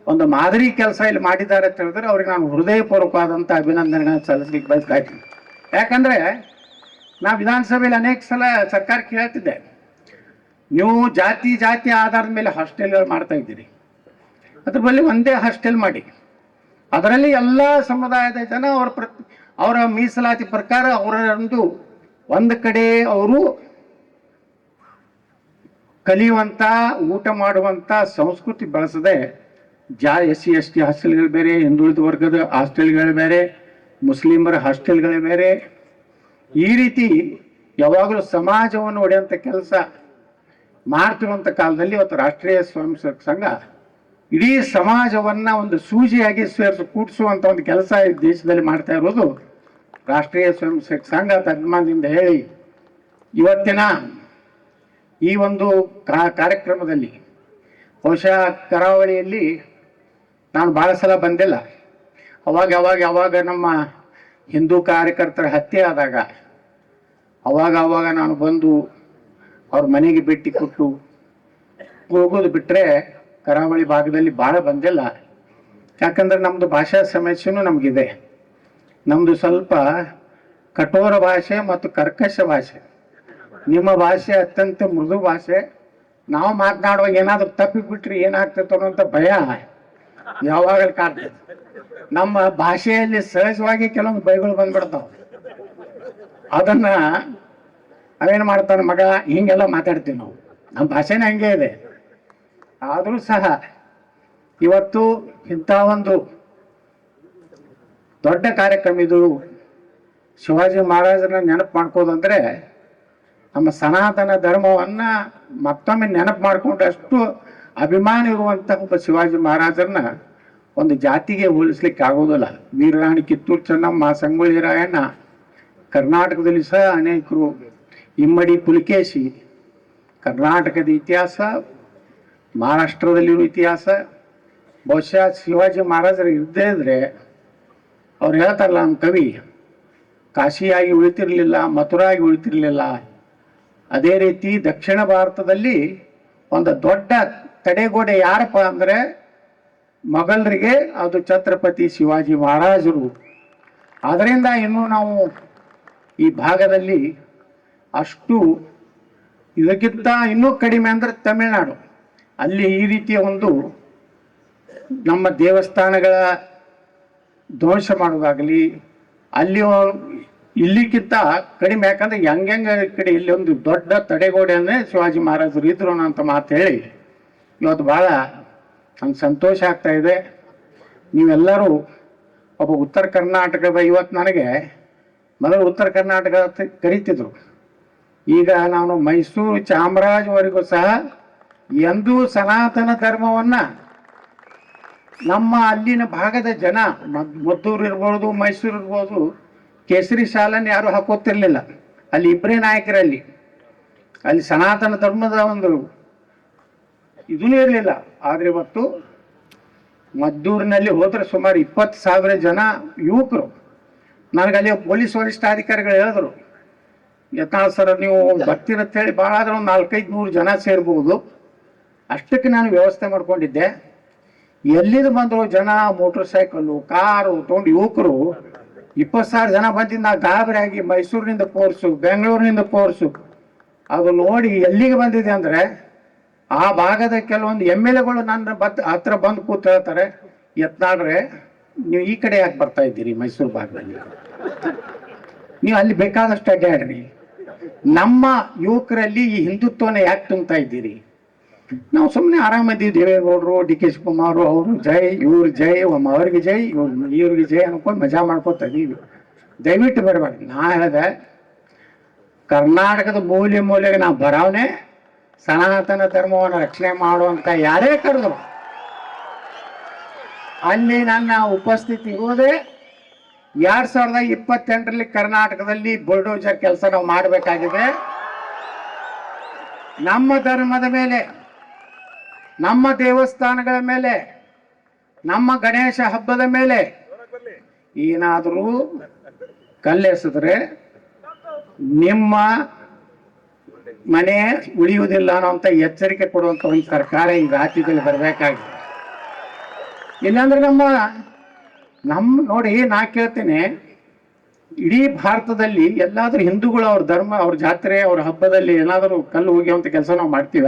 Speaker 2: ಒಂದು ಮಾದರಿ ಕೆಲಸ ಇಲ್ಲಿ ಮಾಡಿದ್ದಾರೆ ಅಂತ ಹೇಳಿದ್ರೆ ಅವ್ರಿಗೆ ನಾನು ಹೃದಯಪೂರ್ವಕವಾದಂಥ ಅಭಿನಂದನೆಗಳನ್ನು ಸಲ್ಲಿಸಲಿಕ್ಕೆ ಬಯಸ್ತಾ ಇದ್ದೀನಿ. ಯಾಕಂದರೆ ನಾ ವಿಧಾನಸಭೆಯಲ್ಲಿ ಅನೇಕ ಸಲ ಸರ್ಕಾರ ಕೇಳ್ತಿದ್ದೆ, ನೀವು ಜಾತಿ ಆಧಾರದ ಮೇಲೆ ಹಾಸ್ಟೆಲ್ಗಳು ಮಾಡ್ತಾ ಇದ್ದೀರಿ, ಅದ್ರ ಬಳಿ ಒಂದೇ ಹಾಸ್ಟೆಲ್ ಮಾಡಿ, ಅದರಲ್ಲಿ ಎಲ್ಲ ಸಮುದಾಯದ ಜನ ಅವರ ಮೀಸಲಾತಿ ಪ್ರಕಾರ ಒಂದು ಕಡೆ ಅವರು ಕಲಿಯುವಂಥ ಊಟ ಮಾಡುವಂಥ ಸಂಸ್ಕೃತಿ ಬೆಳೆಸದೆ SC ST ಹಾಸ್ಟೆಲ್ಗಳು ಬೇರೆ, ಹಿಂದುಳಿದ ವರ್ಗದ ಹಾಸ್ಟೆಲ್ಗಳು ಬೇರೆ, ಮುಸ್ಲಿಮರ ಹಾಸ್ಟೆಲ್ಗಳೇ ಬೇರೆ. ಈ ರೀತಿ ಯಾವಾಗಲೂ ಸಮಾಜವನ್ನು ಒಡೆಯುವಂಥ ಕೆಲಸ ಮಾಡ್ತಿರುವಂಥ ಕಾಲದಲ್ಲಿ ಇವತ್ತು ರಾಷ್ಟ್ರೀಯ ಸ್ವಯಂ ಸೇವಕ ಸಂಘ ಇಡೀ ಸಮಾಜವನ್ನ ಒಂದು ಸೂಜಿಯಾಗಿ ಕೂಡಿಸುವಂಥ ಒಂದು ಕೆಲಸ ಈ ದೇಶದಲ್ಲಿ ಮಾಡ್ತಾ ಇರೋದು ರಾಷ್ಟ್ರೀಯ ಸ್ವಯಂ ಸೇವಕ ಸಂಘ ಅಭಿಮಾನದಿಂದ ಹೇಳಿ ಇವತ್ತಿನ ಈ ಒಂದು ಕಾರ್ಯಕ್ರಮದಲ್ಲಿ ಬಹುಶಃ ಕರಾವಳಿಯಲ್ಲಿ ನಾನು ಭಾಳ ಸಲ ಬಂದಿಲ್ಲ. ಅವಾಗ ನಮ್ಮ ಹಿಂದೂ ಕಾರ್ಯಕರ್ತರ ಹತ್ಯೆ ಆದಾಗ ಅವಾಗ ನಾನು ಬಂದು ಅವ್ರ ಮನೆಗೆ ಭೇಟಿ ಕೊಟ್ಟು ಹೋಗೋದು ಬಿಟ್ಟರೆ ಕರಾವಳಿ ಭಾಗದಲ್ಲಿ ಭಾಳ ಬಂದಿಲ್ಲ. ಯಾಕಂದ್ರೆ ನಮ್ಮದು ಭಾಷಾ ಸಮಸ್ಯೆನೂ ನಮಗಿದೆ. ನಮ್ಮದು ಸ್ವಲ್ಪ ಕಠೋರ ಭಾಷೆ ಮತ್ತು ಕರ್ಕಶ ಭಾಷೆ. ನಿಮ್ಮ ಭಾಷೆ ಅತ್ಯಂತ ಮೃದು ಭಾಷೆ. ನಾವು ಮಾತನಾಡುವಾಗ ಏನಾದರೂ ತಪ್ಪಿಬಿಟ್ರೆ ಏನಾಗ್ತೈತೆ ಅನ್ನೋಂಥ ಭಯ ಯಾವಾಗಲೂ ಕಾಡ್ತದೆ. ನಮ್ಮ ಭಾಷೆಯಲ್ಲಿ ಸಹಜವಾಗಿ ಕೆಲವೊಂದು ಭಯಗಳು ಬಂದ್ಬಿಡ್ತಾವೆ. ಅದನ್ನ ಅವೇನು ಮಾಡ್ತಾನೆ ಮಗ ಹಿಂಗೆಲ್ಲ ಮಾತಾಡ್ತೀವಿ ನಾವು. ನಮ್ಮ ಭಾಷೆನೇ ಹಂಗೆ ಇದೆ. ಆದರೂ ಸಹ ಇವತ್ತು ಇಂಥ ಒಂದು ದೊಡ್ಡ ಕಾರ್ಯಕ್ರಮ ಇದು. ಶಿವಾಜಿ ಮಹಾರಾಜರನ್ನ ನೆನಪು ಮಾಡ್ಕೋದಂದ್ರೆ ನಮ್ಮ ಸನಾತನ ಧರ್ಮವನ್ನ ಮತ್ತೊಮ್ಮೆ ನೆನಪು ಮಾಡಿಕೊಂಡಷ್ಟು ಅಭಿಮಾನ ಇರುವಂಥ ಒಬ್ಬ ಶಿವಾಜಿ ಮಹಾರಾಜರನ್ನ ಒಂದು ಜಾತಿಗೆ ಹೋಲಿಸ್ಲಿಕ್ಕೆ ಆಗೋದಿಲ್ಲ. ವೀರರಾಣಿ ಕಿತ್ತೂರು ಚೆನ್ನಮ್ಮ, ಸಂಗೊಳ್ಳಿ ರಾಯಣ್ಣ, ಕರ್ನಾಟಕದಲ್ಲಿ ಸಹ ಅನೇಕರು, ಇಮ್ಮಡಿ ಪುಲಿಕೇಶಿ, ಕರ್ನಾಟಕದ ಇತಿಹಾಸ, ಮಹಾರಾಷ್ಟ್ರದಲ್ಲಿರೋ ಇತಿಹಾಸ. ಬಹುಶಃ ಶಿವಾಜಿ ಮಹಾರಾಜರು ಇದ್ದೇ ಇದ್ರೆ ಅವ್ರು ಹೇಳ್ತಾರಲ್ಲ ನಮ್ಮ ಕವಿ, ಕಾಶಿಯಾಗಿ ಉಳಿತಿರ್ಲಿಲ್ಲ, ಮಥುರಾಗಿ ಉಳಿತಿರ್ಲಿಲ್ಲ. ಅದೇ ರೀತಿ ದಕ್ಷಿಣ ಭಾರತದಲ್ಲಿ ಒಂದು ದೊಡ್ಡ ತಡೆಗೋಡೆ ಯಾರಪ್ಪ ಅಂದರೆ ಮೊಘಲರಿಗೆ, ಅದು ಛತ್ರಪತಿ ಶಿವಾಜಿ ಮಹಾರಾಜರು. ಅದರಿಂದ ಇನ್ನೂ ನಾವು ಈ ಭಾಗದಲ್ಲಿ ಅಷ್ಟು, ಇದಕ್ಕಿಂತ ಇನ್ನೂ ಕಡಿಮೆ ಅಂದರೆ ತಮಿಳುನಾಡು, ಅಲ್ಲಿ ಈ ರೀತಿಯ ಒಂದು ನಮ್ಮ ದೇವಸ್ಥಾನಗಳ ಧ್ವಂಸ ಮಾಡೋದಾಗಲಿ, ಅಲ್ಲಿ ಇಲ್ಲಿಕ್ಕಿಂತ ಕಡಿಮೆ. ಯಾಕಂದ್ರೆ ಹೆಂಗೆ ಕಡೆ ಇಲ್ಲಿ ಒಂದು ದೊಡ್ಡ ತಡೆಗೋಡೆ ಅಂದರೆ ಶಿವಾಜಿ ಮಹಾರಾಜರು ಇದ್ರು ಅಂತ ಮಾತು ಹೇಳಿ ಇವತ್ತು ಭಾಳ ನಂಗೆ ಸಂತೋಷ ಆಗ್ತಾ ಇದೆ. ನೀವೆಲ್ಲರೂ ಒಬ್ಬ ಉತ್ತರ ಕರ್ನಾಟಕದ, ಇವತ್ತು ನನಗೆ ಮೊದಲು ಉತ್ತರ ಕರ್ನಾಟಕ ಕರೀತಿದ್ರು. ಈಗ ನಾನು ಮೈಸೂರು, ಚಾಮರಾಜವರೆಗೂ ಸಹ ಎಂದೂ ಸನಾತನ ಧರ್ಮವನ್ನ ನಮ್ಮ ಅಲ್ಲಿನ ಭಾಗದ ಜನ, ಮದ್ದೂರು ಇರ್ಬೋದು, ಮೈಸೂರು ಇರ್ಬೋದು, ಕೇಸರಿ ಶಾಲನ್ನು ಯಾರು ಹಾಕೋತಿರ್ಲಿಲ್ಲ. ಅಲ್ಲಿ ಇಬ್ಬರೇ ನಾಯಕರಲ್ಲಿ, ಅಲ್ಲಿ ಸನಾತನ ಧರ್ಮದ ಒಂದು ಇದೂ ಇರಲಿಲ್ಲ. ಆದರೆ ಇವತ್ತು ಮದ್ದೂರಿನಲ್ಲಿ ಹೋದ್ರೆ ಸುಮಾರು 20,000 ಜನ ಯುವಕರು. ನನಗಲ್ಲಿ ಪೊಲೀಸ್ ವರಿಷ್ಠಾಧಿಕಾರಿಗಳು ಹೇಳಿದ್ರು, ಯತ್ನಾಳ್ ಸರ್ ನೀವು ಬರ್ತಿರತ್ತೇಳಿ ಭಾಳ ಆದ್ರೆ ಒಂದು 400-500 ಜನ ಸೇರ್ಬೋದು. ಅಷ್ಟಕ್ಕೆ ನಾನು ವ್ಯವಸ್ಥೆ ಮಾಡ್ಕೊಂಡಿದ್ದೆ. ಎಲ್ಲಿದು ಬಂದರು ಜನ, ಮೋಟರ್ ಸೈಕಲ್ಲು, ಕಾರು ತೊಗೊಂಡು ಯುವಕರು 20,000 ಜನ ಬಂದಿದ್ದು ನಾ ಗಾಬರಿ ಆಗಿ ಮೈಸೂರಿನಿಂದ ಫೋರ್ಸು, ಬೆಂಗಳೂರಿನಿಂದ ಫೋರ್ಸು. ಅದು ನೋಡಿ ಎಲ್ಲಿಗೆ ಬಂದಿದೆ ಅಂದರೆ ಆ ಭಾಗದ ಕೆಲವೊಂದು MLAಗಳು ನನ್ನ ಹತ್ರ ಬಂದು ಕೂತು ಹೇಳ್ತಾರೆ, ಯತ್ನಾಳ್ರೆ ನೀವು ಈ ಕಡೆ ಯಾಕೆ ಬರ್ತಾ ಇದ್ದೀರಿ ಮೈಸೂರು ಭಾಗದಲ್ಲಿ, ನೀವು ಅಲ್ಲಿ ಬೇಕಾದಷ್ಟು ಅಡ್ಡಾಡ್ರಿ, ನಮ್ಮ ಯುವಕರಲ್ಲಿ ಈ ಹಿಂದುತ್ವನ ಯಾಕೆ ತುಂಬ್ತಾ ಇದ್ದೀರಿ? ನಾವು ಸುಮ್ಮನೆ ಆರಾಮದ್ದೀವಿ, ದೇವೇಗೌಡರು, DK ಶಿವಕುಮಾರ್ ಅವರು ಜೈ, ಇವ್ರು ಜೈ, ಅವ್ರಿಗೆ ಜೈ, ಇವ್ರಿಗೆ ಜೈ ಅನ್ಕೊಂಡು ಮಜಾ ಮಾಡ್ಕೊತಾ ಇದೀವಿ. ದಯವಿಟ್ಟು ಬರಬೇಡಿ. ನಾ ಹೇಳಿದೆ ಕರ್ನಾಟಕದ ಮೂಲೆಗೆ ನಾವು ಬರೋವನೇ ಸನಾತನ ಧರ್ಮವನ್ನು ರಕ್ಷಣೆ ಮಾಡುವಂತ ಯಾರೇ ಕರೆದ್ರು ಅಲ್ಲಿ ನನ್ನ ಉಪಸ್ಥಿತಿ ಇರುವುದೇ. 2028ರಲ್ಲಿ ಕರ್ನಾಟಕದಲ್ಲಿ ಬುಲ್ಡೋಜರ್ ಕೆಲಸ ನಾವು ಮಾಡಬೇಕಾಗಿದೆ. ನಮ್ಮ ಧರ್ಮದ ಮೇಲೆ, ನಮ್ಮ ದೇವಸ್ಥಾನಗಳ ಮೇಲೆ, ನಮ್ಮ ಗಣೇಶ ಹಬ್ಬದ ಮೇಲೆ ಏನಾದರೂ ಕಲ್ಲೆಸೆದ್ರೆ ನಿಮ್ಮ ಮನೆ ಉಳಿಯುವುದಿಲ್ಲ ಅನ್ನೋಂಥ ಎಚ್ಚರಿಕೆ ಕೊಡುವಂಥ ಒಂದು ಸರ್ಕಾರ ಈ ರಾಜ್ಯದಲ್ಲಿ ಬರಬೇಕಾಗಿದೆ. ಇಲ್ಲಾಂದ್ರೆ ನಮ್ಮ ನೋಡಿ, ನಾ ಕೇಳ್ತೇನೆ, ಇಡೀ ಭಾರತದಲ್ಲಿ ಎಲ್ಲಾದ್ರೂ ಹಿಂದೂಗಳು ಅವ್ರ ಧರ್ಮ, ಅವ್ರ ಜಾತ್ರೆ, ಅವ್ರ ಹಬ್ಬದಲ್ಲಿ ಏನಾದರೂ ಕಲ್ಲು ಹೋಗಿವಂಥ ಕೆಲಸ ನಾವು ಮಾಡ್ತೀವ?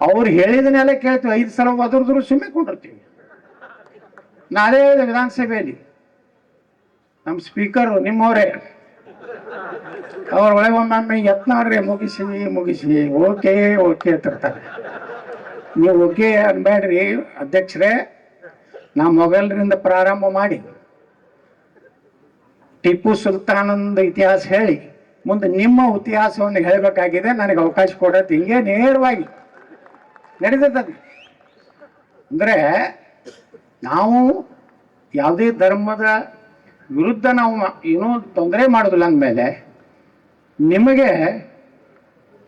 Speaker 2: ಅವ್ರು ಹೇಳಿದನ್ನೆಲ್ಲ ಕೇಳ್ತೀವಿ. 5 ಸಲ ಒದರಿದ್ರು ಸುಮ್ಮನೆ ಕೊಂಡಿರ್ತೀವಿ. ನಾಳೆ ವಿಧಾನಸಭೆಯಲ್ಲಿ ನಮ್ಮ ಸ್ಪೀಕರು ನಿಮ್ಮವರೇ, ಅವ್ರ ಒಳಗೆ ಒಮ್ಮೊಮ್ಮೆ ಯತ್ನಾಡ್ರೆ ಮುಗಿಸಿ ಓಕೆ ಅಂತಿರ್ತಾರೆ. ನೀವು ಓಕೆ ಅನ್ಬೇಡ್ರಿ ಅಧ್ಯಕ್ಷರೇ. ನಾ ಮೊಘಲರಿಂದ ಪ್ರಾರಂಭ ಮಾಡಿ ಟಿಪ್ಪು ಸುಲ್ತಾನಂದ ಇತಿಹಾಸ ಹೇಳಿ ಮುಂದೆ ನಿಮ್ಮ ಇತಿಹಾಸವನ್ನು ಹೇಳಬೇಕಾಗಿದೆ. ನನಗೆ ಅವಕಾಶ ಕೊಡತ್ತೆ. ಹಿಂಗೆ ನೇರವಾಗಿ ನಡೀತದೆ. ಅಂದರೆ ನಾವು ಯಾವುದೇ ಧರ್ಮದ ವಿರುದ್ಧ ನಾವು ಏನೂ ತೊಂದರೆ ಮಾಡೋದಿಲ್ಲ ಅಂದಮೇಲೆ, ನಿಮಗೆ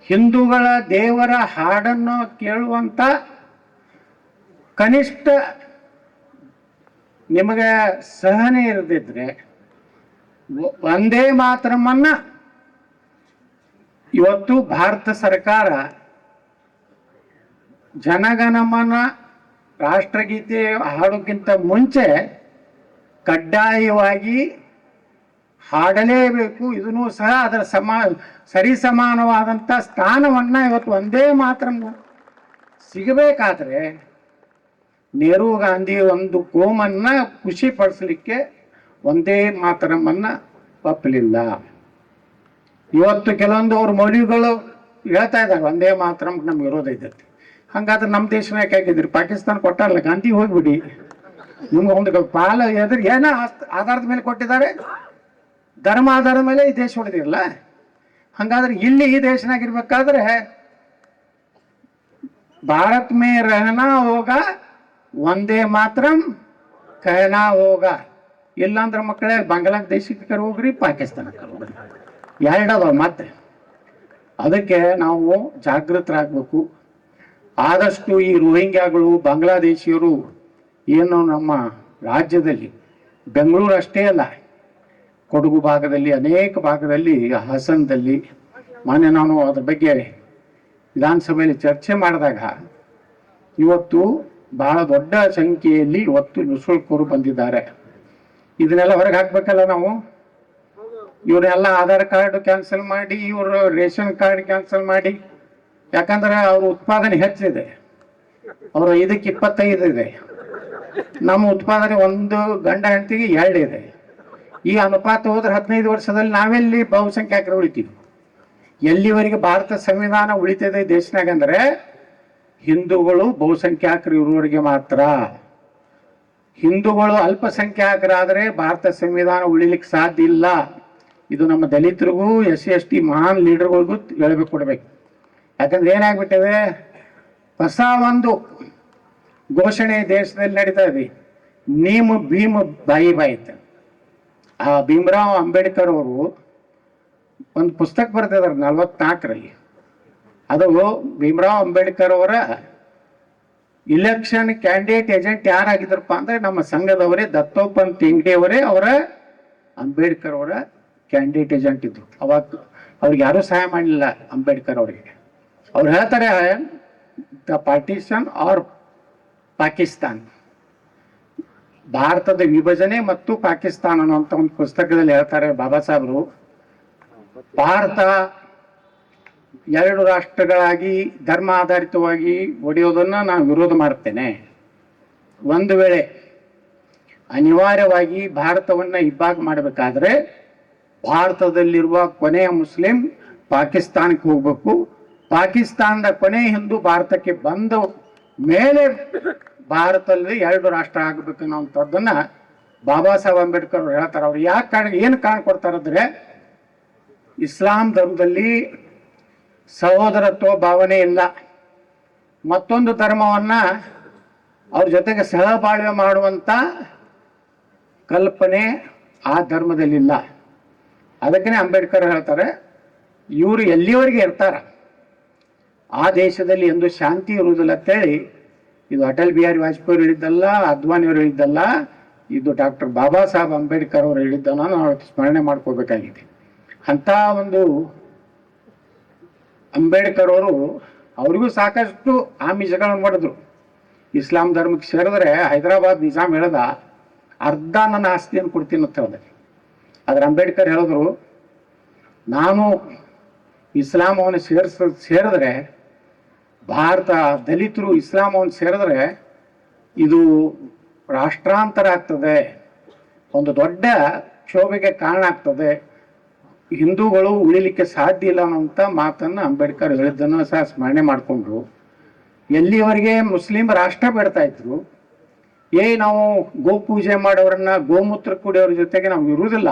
Speaker 2: ಹಿಂದೂಗಳ ದೇವರ ಹಾಡನ್ನು ಕೇಳುವಂಥ ಕನಿಷ್ಠ ನಿಮಗೆ ಸಹನೆ ಇರದಿದ್ರೆ ವಂದೇ ಮಾತರಮನ್ನ ಇವತ್ತು ಭಾರತ ಸರ್ಕಾರ ಜನಗಣಮನ ರಾಷ್ಟ್ರಗೀತೆ ಹಾಡೋಕ್ಕಿಂತ ಮುಂಚೆ ಕಡ್ಡಾಯವಾಗಿ ಹಾಡಲೇಬೇಕು. ಇದನ್ನು ಸಹ ಅದರ ಸರಿಸಮಾನವಾದಂಥ ಸ್ಥಾನವನ್ನು ಇವತ್ತು ಒಂದೇ ಮಾತ್ರ ಸಿಗಬೇಕಾದ್ರೆ ನೆಹರು ಗಾಂಧಿ ಒಂದು ಕೋಮನ್ನ ಖುಷಿ ಪಡಿಸಲಿಕ್ಕೆ ಒಂದೇ ಮಾತರಮನ್ನ ಒಪ್ಪಲಿಲ್ಲ. ಇವತ್ತು ಕೆಲವೊಂದು ಅವ್ರ ಮೌಲ್ಯಗಳು ಹೇಳ್ತಾ ಇದ್ದಾರೆ ಒಂದೇ ಮಾತರಂ ನಮ್ಗೆ ವಿರೋಧ ಇದ್ದೈತಿ. ಹಂಗಾದ್ರೆ ನಮ್ಮ ದೇಶನ ಯಾಕೆ ಹಾಕಿದ್ರಿ? ಪಾಕಿಸ್ತಾನ ಕೊಟ್ಟಾರಲ್ಲ, ಗಾಂಧಿ ಹೋಗ್ಬಿಡಿ. ನಿಮ್ಗೆ ಒಂದು ಪಾಲ ಎದುರು ಏನ ಆಧಾರದ ಮೇಲೆ ಕೊಟ್ಟಿದ್ದಾರೆ? ಧರ್ಮ ಆಧಾರದ ಮೇಲೆ ಈ ದೇಶ ಹೊಡೆದಿರಲ್ಲ. ಹಂಗಾದ್ರೆ ಇಲ್ಲಿ ಈ ದೇಶನಾಗಿರ್ಬೇಕಾದ್ರೆ ಭಾರತ್ ಮೇ ರಹನಾ ಹೋಗ ಒಂದೇ ಮಾತರಂ ಕಹನಾ ಹೋಗ. ಇಲ್ಲಾಂದ್ರೆ ಮಕ್ಕಳೇ ಬಾಂಗ್ಲಾದೇಶಕ್ಕೆ ಹೋಗ್ರಿ, ಪಾಕಿಸ್ತಾನಕ್ಕೆ ಹೋಗ್ರಿ, ಎರಡವ ಮತ್ತೆ. ಅದಕ್ಕೆ ನಾವು ಜಾಗೃತರಾಗಬೇಕು. ಆದಷ್ಟು ಈ ರೋಹಿಂಗ್ಯಾಗಳು ಬಾಂಗ್ಲಾದೇಶಿಯರು ಏನು ನಮ್ಮ ರಾಜ್ಯದಲ್ಲಿ, ಬೆಂಗಳೂರು ಅಷ್ಟೇ ಅಲ್ಲ, ಕೊಡಗು ಭಾಗದಲ್ಲಿ, ಅನೇಕ ಭಾಗದಲ್ಲಿ, ಹಾಸನದಲ್ಲಿ, ಮೊನ್ನೆ ನಾನು ಅದ್ರ ಬಗ್ಗೆ ವಿಧಾನಸಭೆಯಲ್ಲಿ ಚರ್ಚೆ ಮಾಡಿದಾಗ ಇವತ್ತು ಬಹಳ ದೊಡ್ಡ ಸಂಖ್ಯೆಯಲ್ಲಿ ಇವತ್ತು ನುಸುಳುಕೋರು ಬಂದಿದ್ದಾರೆ. ಇದನ್ನೆಲ್ಲ ಹೊರಗೆ ಹಾಕ್ಬೇಕಲ್ಲ ನಾವು. ಇವರೆಲ್ಲ ಆಧಾರ್ ಕಾರ್ಡ್ ಕ್ಯಾನ್ಸಲ್ ಮಾಡಿ, ಇವರು ರೇಷನ್ ಕಾರ್ಡ್ ಕ್ಯಾನ್ಸಲ್ ಮಾಡಿ. ಯಾಕಂದ್ರೆ ಅವ್ರ ಉತ್ಪಾದನೆ ಹೆಚ್ಚಿದೆ, ಅವರು 5ಕ್ಕೆ 25 ಇದೆ. ನಮ್ಮ ಉತ್ಪಾದನೆ ಒಂದು ಗಂಡ ಹೆಂಡತಿಗೆ 2 ಇದೆ. ಈ ಅನುಪಾತ ಹೋದ್ರೆ 15 ವರ್ಷದಲ್ಲಿ ನಾವೆಲ್ಲಿ ಬಹುಸಂಖ್ಯಾತರು ಉಳಿತೀವಿ? ಎಲ್ಲಿವರೆಗೆ ಭಾರತ ಸಂವಿಧಾನ ಉಳಿತಿದೆ ದೇಶನಾಗ ಅಂದ್ರೆ ಹಿಂದೂಗಳು ಬಹುಸಂಖ್ಯಾತರು ಇರುವವರೆಗೆ ಮಾತ್ರ. ಹಿಂದೂಗಳು ಅಲ್ಪಸಂಖ್ಯಾತರಾದರೆ ಭಾರತ ಸಂವಿಧಾನ ಉಳಿಲಿಕ್ಕೆ ಸಾಧ್ಯ ಇಲ್ಲ. ಇದು ನಮ್ಮ ದಲಿತರಿಗೂ SC/ST ಮಹಾನ್ ಲೀಡರ್ಗಳಿಗೂ ಹೇಳ್ಬೇಕು, ಕೊಡ್ಬೇಕು. ಯಾಕಂದ್ರೆ ಏನಾಗ್ಬಿಟ್ಟಿದೆ, ಹೊಸ ಒಂದು ಘೋಷಣೆ ದೇಶದಲ್ಲಿ ನಡೀತಾ ಇದೆ. ನೀಮ್ ಭೀಮ್ ಬಾಯಿ ಬಾಯಿತ. ಆ ಭೀಮರಾವ್ ಅಂಬೇಡ್ಕರ್ ಅವರು ಒಂದು ಪುಸ್ತಕ ಬರ್ತಿದ್ದಾರೆ 44ರಲ್ಲಿ. ಅದು ಭೀಮರಾವ್ ಅಂಬೇಡ್ಕರ್ ಅವರ ಇಲೆಕ್ಷನ್ ಕ್ಯಾಂಡಿಡೇಟ್ ಏಜೆಂಟ್ ಯಾರಾಗಿದ್ರಪ್ಪ ಅಂದ್ರೆ ನಮ್ಮ ಸಂಘದವರೇ, ದತ್ತೋಪಂತ್ ತೆಂಗಡಿ ಅವರೇ ಅವರ ಅಂಬೇಡ್ಕರ್ ಅವರ ಕ್ಯಾಂಡಿಡೇಟ್ ಏಜೆಂಟ್ ಇದ್ರು. ಅವಾಗ ಅವ್ರಿಗೆ ಯಾರೂ ಸಹಾಯ ಮಾಡಲಿಲ್ಲ ಅಂಬೇಡ್ಕರ್ ಅವರಿಗೆ. ಅವ್ರು ಹೇಳ್ತಾರೆ, ದ ಪಾರ್ಟಿಷನ್ ಆರ್ ಪಾಕಿಸ್ತಾನ್, ಭಾರತದ ವಿಭಜನೆ ಮತ್ತು ಪಾಕಿಸ್ತಾನ ಅನ್ನುವಂಥ ಒಂದು ಪುಸ್ತಕದಲ್ಲಿ ಹೇಳ್ತಾರೆ ಬಾಬಾ ಸಾಹೇಬರು. ಭಾರತ 2 ರಾಷ್ಟ್ರಗಳಾಗಿ ಧರ್ಮ ಆಧಾರಿತವಾಗಿ ಒಡೆಯೋದನ್ನ ನಾನು ವಿರೋಧ ಮಾಡ್ತೇನೆ. ಒಂದು ವೇಳೆ ಅನಿವಾರ್ಯವಾಗಿ ಭಾರತವನ್ನ ಇಬ್ಬಾಗ ಮಾಡಬೇಕಾದ್ರೆ ಭಾರತದಲ್ಲಿರುವ ಕೊನೆಯ ಮುಸ್ಲಿಂ ಪಾಕಿಸ್ತಾನಕ್ಕೆ ಹೋಗ್ಬೇಕು, ಪಾಕಿಸ್ತಾನದ ಕೊನೆಯ ಹಿಂದೂ ಭಾರತಕ್ಕೆ ಬಂದ ಮೇಲೆ ಭಾರತದಲ್ಲಿ 2 ರಾಷ್ಟ್ರ ಆಗಬೇಕು ಅನ್ನೋಂಥದ್ದನ್ನ ಬಾಬಾ ಸಾಹೇಬ್ ಅಂಬೇಡ್ಕರ್ ಅವರು ಹೇಳ್ತಾರೆ. ಅವ್ರು ಯಾಕೆ ಕಾರಣ, ಏನು ಕಾರಣ ಕೊಡ್ತಾರಂದ್ರೆ, ಇಸ್ಲಾಂ ಧರ್ಮದಲ್ಲಿ ಸಹೋದರತ್ವ ಭಾವನೆ ಇಲ್ಲ. ಮತ್ತೊಂದು ಧರ್ಮವನ್ನ ಅವ್ರ ಜೊತೆಗೆ ಸಹಬಾಳ್ವೆ ಮಾಡುವಂತ ಕಲ್ಪನೆ ಆ ಧರ್ಮದಲ್ಲಿಲ್ಲ. ಅದಕ್ಕೇ ಅಂಬೇಡ್ಕರ್ ಹೇಳ್ತಾರೆ, ಇವರು ಎಲ್ಲಿವರೆಗೆ ಇರ್ತಾರ ಆ ದೇಶದಲ್ಲಿ ಎಂದು ಶಾಂತಿ ಇರುವುದಿಲ್ಲ ಅಂತೇಳಿ. ಇದು ಅಟಲ್ ಬಿಹಾರಿ ವಾಜಪೇಯಿ ಹೇಳಿದ್ದಲ್ಲ, ಅದ್ವಾನಿ ಅವರು ಹೇಳಿದ್ದಲ್ಲ, ಇದು ಡಾಕ್ಟರ್ ಬಾಬಾ ಸಾಹೇಬ್ ಅಂಬೇಡ್ಕರ್ ಅವರು ಹೇಳಿದ್ದನ್ನ ನಾವು ಸ್ಮರಣೆ ಮಾಡ್ಕೋಬೇಕಾಗಿದೆ. ಅಂತ ಒಂದು ಅಂಬೇಡ್ಕರ್ ಅವರು, ಅವ್ರಿಗೂ ಸಾಕಷ್ಟು ಆಮಿಷಗಳನ್ನು ಮಾಡಿದ್ರು. ಇಸ್ಲಾಂ ಧರ್ಮಕ್ಕೆ ಸೇರಿದ್ರೆ ಹೈದರಾಬಾದ್ ನಿಜಾಮ್ ಹೇಳ್ದ, ಅರ್ಧ ನನ್ನ ಆಸ್ತಿಯನ್ನು ಕೊಡ್ತೀನಿ ಅಂತ ಹೇಳಿದೆ. ಆದ್ರೆ ಅಂಬೇಡ್ಕರ್ ಹೇಳಿದ್ರು, ನಾನು ಇಸ್ಲಾಮವನ್ನು ಸೇರಿದ್ರೆ ಭಾರತ ದಲಿತರು ಇಸ್ಲಾಮವನ್ನು ಸೇರಿದ್ರೆ ಇದು ರಾಷ್ಟ್ರಾಂತರ ಆಗ್ತದೆ, ಒಂದು ದೊಡ್ಡ ಕ್ಷೋಭೆಗೆ ಕಾರಣ ಆಗ್ತದೆ, ಹಿಂದೂಗಳು ಉಳಿಲಿಕ್ಕೆ ಸಾಧ್ಯ ಇಲ್ಲ ಅನ್ನೋಂಥ ಮಾತನ್ನು ಅಂಬೇಡ್ಕರ್ ಹೇಳಿದ್ದನ್ನು ಸಹ ಸ್ಮರಣೆ ಮಾಡಿಕೊಂಡ್ರು. ಎಲ್ಲಿವರೆಗೆ ಮುಸ್ಲಿಂ ರಾಷ್ಟ್ರ ಬಿಡ್ತಾ ಇದ್ರು, ನಾವು ಗೋ ಪೂಜೆ ಮಾಡೋರನ್ನ ಗೋಮೂತ್ರ ಕುಡಿಯೋರ ಜೊತೆಗೆ ನಾವು ಇರುವುದಿಲ್ಲ,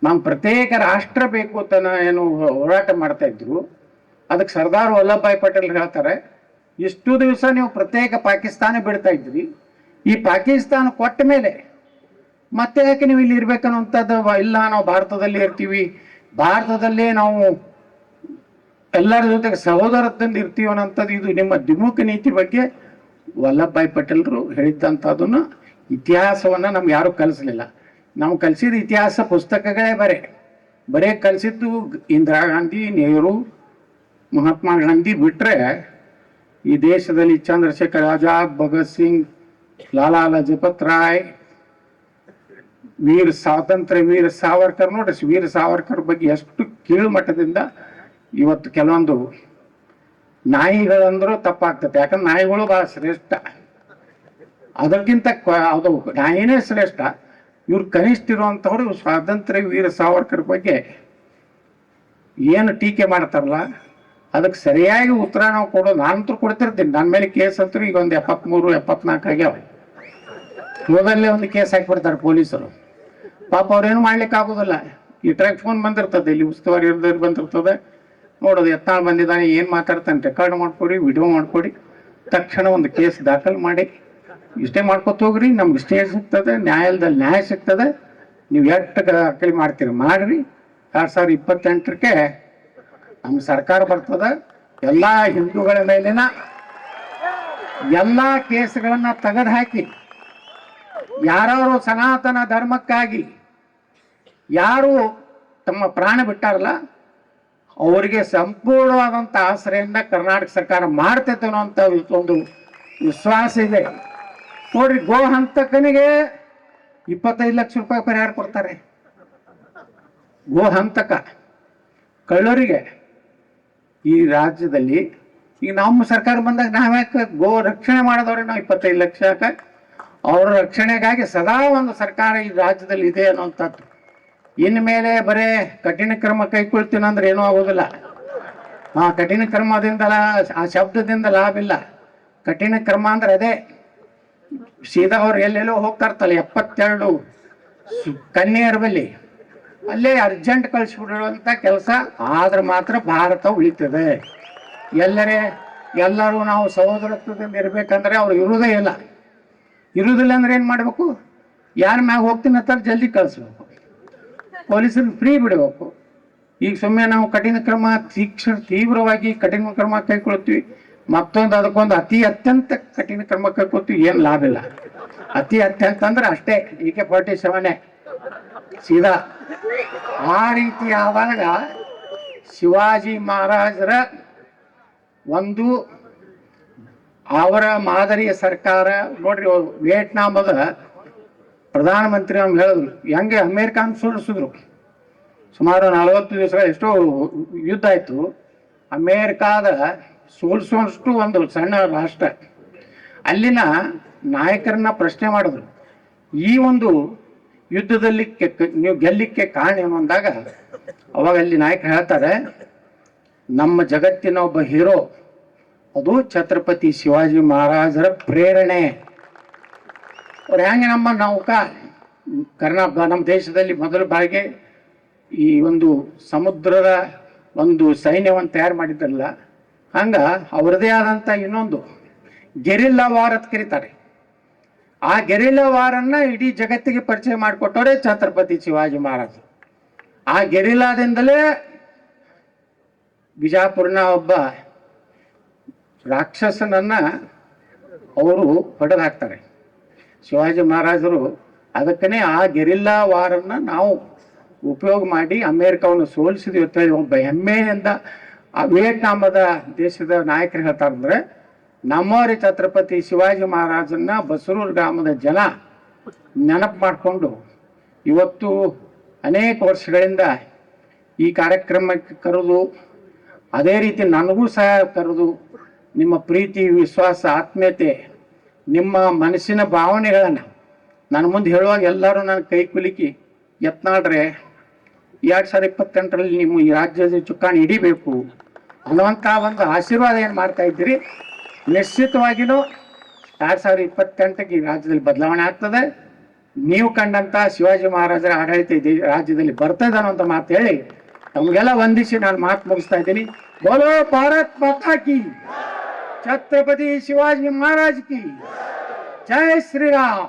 Speaker 2: ನಾವು ಪ್ರತ್ಯೇಕ ರಾಷ್ಟ್ರ ಬೇಕು ಅಂತ ಏನು ಹೋರಾಟ ಮಾಡ್ತಾ ಇದ್ರು. ಅದಕ್ಕೆ ಸರ್ದಾರ್ ವಲ್ಲಭಭಾಯ್ ಪಟೇಲ್ ಹೇಳ್ತಾರೆ, ಇಷ್ಟು ದಿವಸ ನೀವು ಪ್ರತ್ಯೇಕ ಪಾಕಿಸ್ತಾನ ಬಿಡ್ತಾ ಇದ್ರಿ, ಈ ಪಾಕಿಸ್ತಾನ ಕೊಟ್ಟ ಮೇಲೆ ಮತ್ತೆ ಯಾಕೆ ನೀವು ಇಲ್ಲಿ ಇರ್ಬೇಕನ್ನುವಂಥದ್ದು, ಇಲ್ಲ ನಾವು ಭಾರತದಲ್ಲಿ ಇರ್ತೀವಿ, ಭಾರತದಲ್ಲೇ ನಾವು ಎಲ್ಲರ ಜೊತೆಗೆ ಸಹೋದರತ್ವದಿಂದ ಇರ್ತೀವಿ ಅನ್ನೋಂಥದ್ದು, ಇದು ನಿಮ್ಮ ದ್ವಿಮುಖ ನೀತಿ ಬಗ್ಗೆ ವಲ್ಲಭಭಾಯ್ ಪಟೇಲ್ರು ಹೇಳಿದ್ದಂಥದ್ದನ್ನು ಇತಿಹಾಸವನ್ನು ನಮ್ಗೆ ಯಾರು ಕಲಿಸ್ಲಿಲ್ಲ. ನಾವು ಕಲಿಸಿದ ಇತಿಹಾಸ ಪುಸ್ತಕಗಳೇ ಬರೇ ಕಲಿಸಿದ್ದು ಇಂದಿರಾ ಗಾಂಧಿ, ನೆಹರು, ಮಹಾತ್ಮ ಗಾಂಧಿ ಬಿಟ್ಟರೆ ಈ ದೇಶದಲ್ಲಿ ಚಂದ್ರಶೇಖರ್ ಆಜಾದ್, ಭಗತ್ ಸಿಂಗ್, ಲಾಲಾ ಲಜಪತ್ ರಾಯ್, ಸ್ವಾತಂತ್ರ್ಯ ವೀರ ಸಾವರ್ಕರ್, ನೋಡ್ರಿ ವೀರ ಸಾವರ್ಕರ್ ಬಗ್ಗೆ ಎಷ್ಟು ಕೀಳು ಮಟ್ಟದಿಂದ ಇವತ್ತು ಕೆಲವೊಂದು ನಾಯಿಗಳಂದ್ರೂ ತಪ್ಪಾಗ್ತದೆ. ಯಾಕಂದ್ರೆ ನಾಯಿಗಳು ಬಹಳ ಶ್ರೇಷ್ಠ, ಅದಕ್ಕಿಂತ ಅದು ನಾಯಿನೇ ಶ್ರೇಷ್ಠ. ಇವ್ರು ಕನಿಷ್ಠ ಇರುವಂಥವ್ರು ಸ್ವಾತಂತ್ರ್ಯ ವೀರ ಸಾವರ್ಕರ್ ಬಗ್ಗೆ ಏನು ಟೀಕೆ ಮಾಡ್ತಾರಲ್ಲ, ಅದಕ್ಕೆ ಸರಿಯಾಗಿ ಉತ್ತರ ನಾವು ಕೊಡೋದು. ನಾನಂತೂ ಕೊಡ್ತಿರ್ತೀನಿ, ನನ್ನ ಮೇಲೆ ಕೇಸ್ ಅಂತೂ ಈಗ ಒಂದು 73, 74 ಆಗ್ಯಾವ. ಮೊದಲೇ ಒಂದು ಕೇಸ್ ಹಾಕಿಬಿಡ್ತಾರೆ ಪೊಲೀಸರು. ಪಾಪ ಅವ್ರೇನು ಮಾಡ್ಲಿಕ್ಕೆ ಆಗೋದಿಲ್ಲ. ಈ ಟ್ರ್ಯಾಕ್ ಫೋನ್ ಬಂದಿರ್ತದೆ, ಇಲ್ಲಿ ಉಸ್ತುವಾರಿ ಇರೋದ್ರಲ್ಲಿ ಬಂದಿರ್ತದೆ, ನೋಡೋದು ಎತ್ತಾಳು ಬಂದಿದ್ದಾನೆ, ಏನು ಮಾತಾಡ್ತಾನೆ ರೆಕಾರ್ಡ್ ಮಾಡ್ಕೊಡಿ, ವಿಡಿಯೋ ಮಾಡ್ಕೊಡಿ, ತಕ್ಷಣ ಒಂದು ಕೇಸ್ ದಾಖಲು ಮಾಡಿ ಇಷ್ಟೇ ಮಾಡ್ಕೊತ ಹೋಗ್ರಿ. ನಮ್ಗೆ ಸ್ಟೇ ಸಿಗ್ತದೆ, ನ್ಯಾಯಾಲಯದಲ್ಲಿ ನ್ಯಾಯ ಸಿಗ್ತದೆ. ನೀವು ಎಷ್ಟು ದಾಖಲೆ ಮಾಡ್ತೀರಿ ಮಾಡ್ರಿ. 2028ಕ್ಕೆ ನಮ್ಮ ಸರ್ಕಾರ ಬರ್ತದೆ. ಎಲ್ಲ ಹಿಂದೂಗಳ ಮೇಲಿನ ಎಲ್ಲ ಕೇಸ್ಗಳನ್ನ ತೆಗೆದು ಹಾಕಿ, ಯಾರು ಸನಾತನ ಧರ್ಮಕ್ಕಾಗಿ ಯಾರು ತಮ್ಮ ಪ್ರಾಣ ಬಿಟ್ಟಾರಲ್ಲ ಅವರಿಗೆ ಸಂಪೂರ್ಣವಾದಂಥ ಆಶ್ರಯದಿಂದ ಕರ್ನಾಟಕ ಸರ್ಕಾರ ಮಾಡ್ತೈತೆ ಅನ್ನೋಂಥ ಒಂದು ವಿಶ್ವಾಸ ಇದೆ. ನೋಡ್ರಿ, ಗೋ ಹಂತಕನಿಗೆ 25 ಲಕ್ಷ ರೂಪಾಯಿ ಪರಿಹಾರ ಕೊಡ್ತಾರೆ. ಗೋ ಹಂತಕ ಕಳ್ಳರಿಗೆ ಈ ರಾಜ್ಯದಲ್ಲಿ ಈಗ ನಮ್ಮ ಸರ್ಕಾರ ಬಂದಾಗ ನಾವ್ಯಾಕೆ ಗೋ ರಕ್ಷಣೆ ಮಾಡಿದವ್ರೆ ನಾವು 25 ಲಕ್ಷ ಅವರ ರಕ್ಷಣೆಗಾಗಿ ಸದಾ ಒಂದು ಸರ್ಕಾರ ಈ ರಾಜ್ಯದಲ್ಲಿ ಇದೆ ಅನ್ನೋಂಥದ್ದು. ಇನ್ಮೇಲೆ ಬರೇ ಕಠಿಣ ಕ್ರಮ ಕೈಗೊಳ್ತೀನಿ ಅಂದ್ರೆ ಏನೂ ಆಗೋದಿಲ್ಲ. ಆ ಕಠಿಣ ಕ್ರಮದಿಂದ ಆ ಶಬ್ದದಿಂದ ಲಾಭ ಇಲ್ಲ. ಕಠಿಣ ಕ್ರಮ ಅಂದ್ರೆ ಅದೇ, ಸೀದಾ ಅವ್ರು ಎಲ್ಲೆಲ್ಲೋ ಹೋಗ್ತಾ ಇರ್ತಲ್ಲ 72 ಕನ್ಯೆಯರ ಬಳಿ, ಅಲ್ಲೇ ಅರ್ಜೆಂಟ್ ಕಳಿಸ್ಬಿಡುವಂಥ ಕೆಲಸ ಆದ್ರೆ ಮಾತ್ರ ಭಾರತ ಉಳಿತದೆ. ಎಲ್ಲರೂ ನಾವು ಸಹೋದರತ್ವದಿಂದ ಇರಬೇಕಂದ್ರೆ ಅವ್ರು ಇರುವುದಿಲ್ಲ ಅಂದ್ರೆ ಏನು ಮಾಡಬೇಕು? ಯಾರ ಮ್ಯಾಗ ಹೋಗ್ತೀನಿ ಅಂತ ಜಲ್ದಿ ಕಳಿಸ್ಬೇಕು, ಪೊಲೀಸರಿಗೆ ಫ್ರೀ ಬಿಡಬೇಕು. ಈಗ ಸುಮ್ಮನೆ ನಾವು ಕಠಿಣ ಕ್ರಮ ತೀವ್ರವಾಗಿ ಕಠಿಣ ಕ್ರಮ ಕೈಗೊಳ್ತೀವಿ, ಮತ್ತೊಂದು ಅದಕ್ಕೊಂದು ಅತ್ಯಂತ ಕಠಿಣ ಕ್ರಮ ಕೈಗೊಳ್ತೀವಿ, ಏನು ಲಾಭ ಇಲ್ಲ. ಅತ್ಯಂತ ಅಂದ್ರೆ ಅಷ್ಟೇ AK-47 ಸೀದಾ. ಆ ರೀತಿ ಆದಾಗ ಶಿವಾಜಿ ಮಹಾರಾಜರ ಒಂದು ಅವರ ಮಾದರಿಯ ಸರ್ಕಾರ ನೋಡ್ರಿ. ವಿಯೆಟ್ನಾಮದ ಪ್ರಧಾನಮಂತ್ರಿ ಅವ್ನು ಹೇಳಿದ್ರು, ಹೆಂಗೆ ಅಮೇರಿಕಾನ್ ಸೋಲಿಸಿದ್ರು. ಸುಮಾರು 40 ದಿವಸ ಎಷ್ಟೋ ಯುದ್ಧ ಆಯಿತು. ಅಮೇರಿಕಾದ ಸೋಲಿಸುವಷ್ಟು ಒಂದು ಸಣ್ಣ ರಾಷ್ಟ್ರ, ಅಲ್ಲಿನ ನಾಯಕರನ್ನ ಪ್ರಶ್ನೆ ಮಾಡಿದ್ರು, ಈ ಒಂದು ಯುದ್ಧದಲ್ಲಿ ನೀವು ಗೆಲ್ಲಿಕ್ಕೆ ಕಾರಣ ಏನು ಅಂದಾಗ ಅವಾಗ ಅಲ್ಲಿ ನಾಯಕರು ಹೇಳ್ತಾರೆ, ನಮ್ಮ ಜಗತ್ತಿನ ಒಬ್ಬ ಹೀರೋ ಅದು ಛತ್ರಪತಿ ಶಿವಾಜಿ ಮಹಾರಾಜರ ಪ್ರೇರಣೆ. ಅವ್ರು ಹೆಂಗೆ ನಮ್ಮ ದೇಶದಲ್ಲಿ ಮೊದಲ ಬಾರಿಗೆ ಈ ಒಂದು ಸಮುದ್ರದ ಒಂದು ಸೈನ್ಯವನ್ನು ತಯಾರು ಮಾಡಿದ್ರಲ್ಲ, ಹಂಗ ಅವರದೇ ಆದಂಥ ಇನ್ನೊಂದು ಗೆರಿಲ್ಲಾ ವಾರ್ ಅಂತ ಕರೀತಾರೆ. ಆ ಗೆರಿಲ್ಲಾ ವಾರನ್ನ ಇಡೀ ಜಗತ್ತಿಗೆ ಪರಿಚಯ ಮಾಡಿಕೊಟ್ಟವರೇ ಛತ್ರಪತಿ ಶಿವಾಜಿ ಮಹಾರಾಜ. ಆ ಗೆರಿಲ್ಲಾದಿಂದಲೇ ಬಿಜಾಪುರ್ನ ಒಬ್ಬ ರಾಕ್ಷಸನನ್ನ ಅವರು ಹೊಡೆದು ಹಾಕ್ತಾರೆ ಶಿವಾಜಿ ಮಹಾರಾಜರು. ಅದಕ್ಕನೇ ಆ ಗೆರಿಲ್ಲಾ ವಾರನ್ನ ನಾವು ಉಪಯೋಗ ಮಾಡಿ ಅಮೇರಿಕವನ್ನು ಸೋಲಿಸಿದ್ವಿ ಅಂತ ಹೇಳಿ ಒಬ್ಬ ಹೆಮ್ಮೆಯಿಂದ ಆ ವಿಯೆಟ್ನಾಮದ ದೇಶದ ನಾಯಕರು ಹೇಳ್ತಾರಂದ್ರೆ, ನಮ್ಮವರಿ ಛತ್ರಪತಿ ಶಿವಾಜಿ ಮಹಾರಾಜನ್ನ ಬಸರೂರು ಗ್ರಾಮದ ಜನ ನೆನಪು ಮಾಡಿಕೊಂಡು ಇವತ್ತು ಅನೇಕ ವರ್ಷಗಳಿಂದ ಈ ಕಾರ್ಯಕ್ರಮಕ್ಕೆ ಕರೆದು, ಅದೇ ರೀತಿ ನನಗೂ ಸಹ ಕರೆದು ನಿಮ್ಮ ಪ್ರೀತಿ, ವಿಶ್ವಾಸ, ಆತ್ಮೀಯತೆ, ನಿಮ್ಮ ಮನಸ್ಸಿನ ಭಾವನೆಗಳನ್ನು ನನ್ನ ಮುಂದೆ ಹೇಳುವಾಗ ಎಲ್ಲರೂ ನನ್ನ ಕೈ ಕುಲುಕಿ ಯತ್ನಾಡ್ರೆ 2028ರಲ್ಲಿ ನಿಮ್ಮ ಈ ರಾಜ್ಯದ ಚುಕ್ಕಾಣಿ ಹಿಡಿಬೇಕು ಅನ್ನುವಂಥ ಒಂದು ಆಶೀರ್ವಾದ ಏನು ಮಾಡ್ತಾ ಇದ್ದೀರಿ. ನಿಶ್ಚಿತವಾಗಿಯೂ 2028ಕ್ಕೆ ಈ ರಾಜ್ಯದಲ್ಲಿ ಬದಲಾವಣೆ ಆಗ್ತದೆ. ನೀವು ಕಂಡಂತ ಶಿವಾಜಿ ಮಹಾರಾಜರ ಆಡಳಿತ ಈ ರಾಜ್ಯದಲ್ಲಿ ಬರ್ತದೆ ಅನ್ನೋಂಥ ಮಾತು ಹೇಳಿ ತಮಗೆಲ್ಲ ವಂದಿಸಿ ನಾನು ಮಾತು ಮುಗಿಸ್ತಾ ಇದ್ದೀನಿ. ಬೋಲೋ ಭಾರತ್ ಮಾತಾ ಕಿ, ಛತ್ರಪತಿ ಶಿವಾಜಿ ಮಹಾರಾಜ್ ಕಿ ಜೈ ಶ್ರೀರಾಮ್.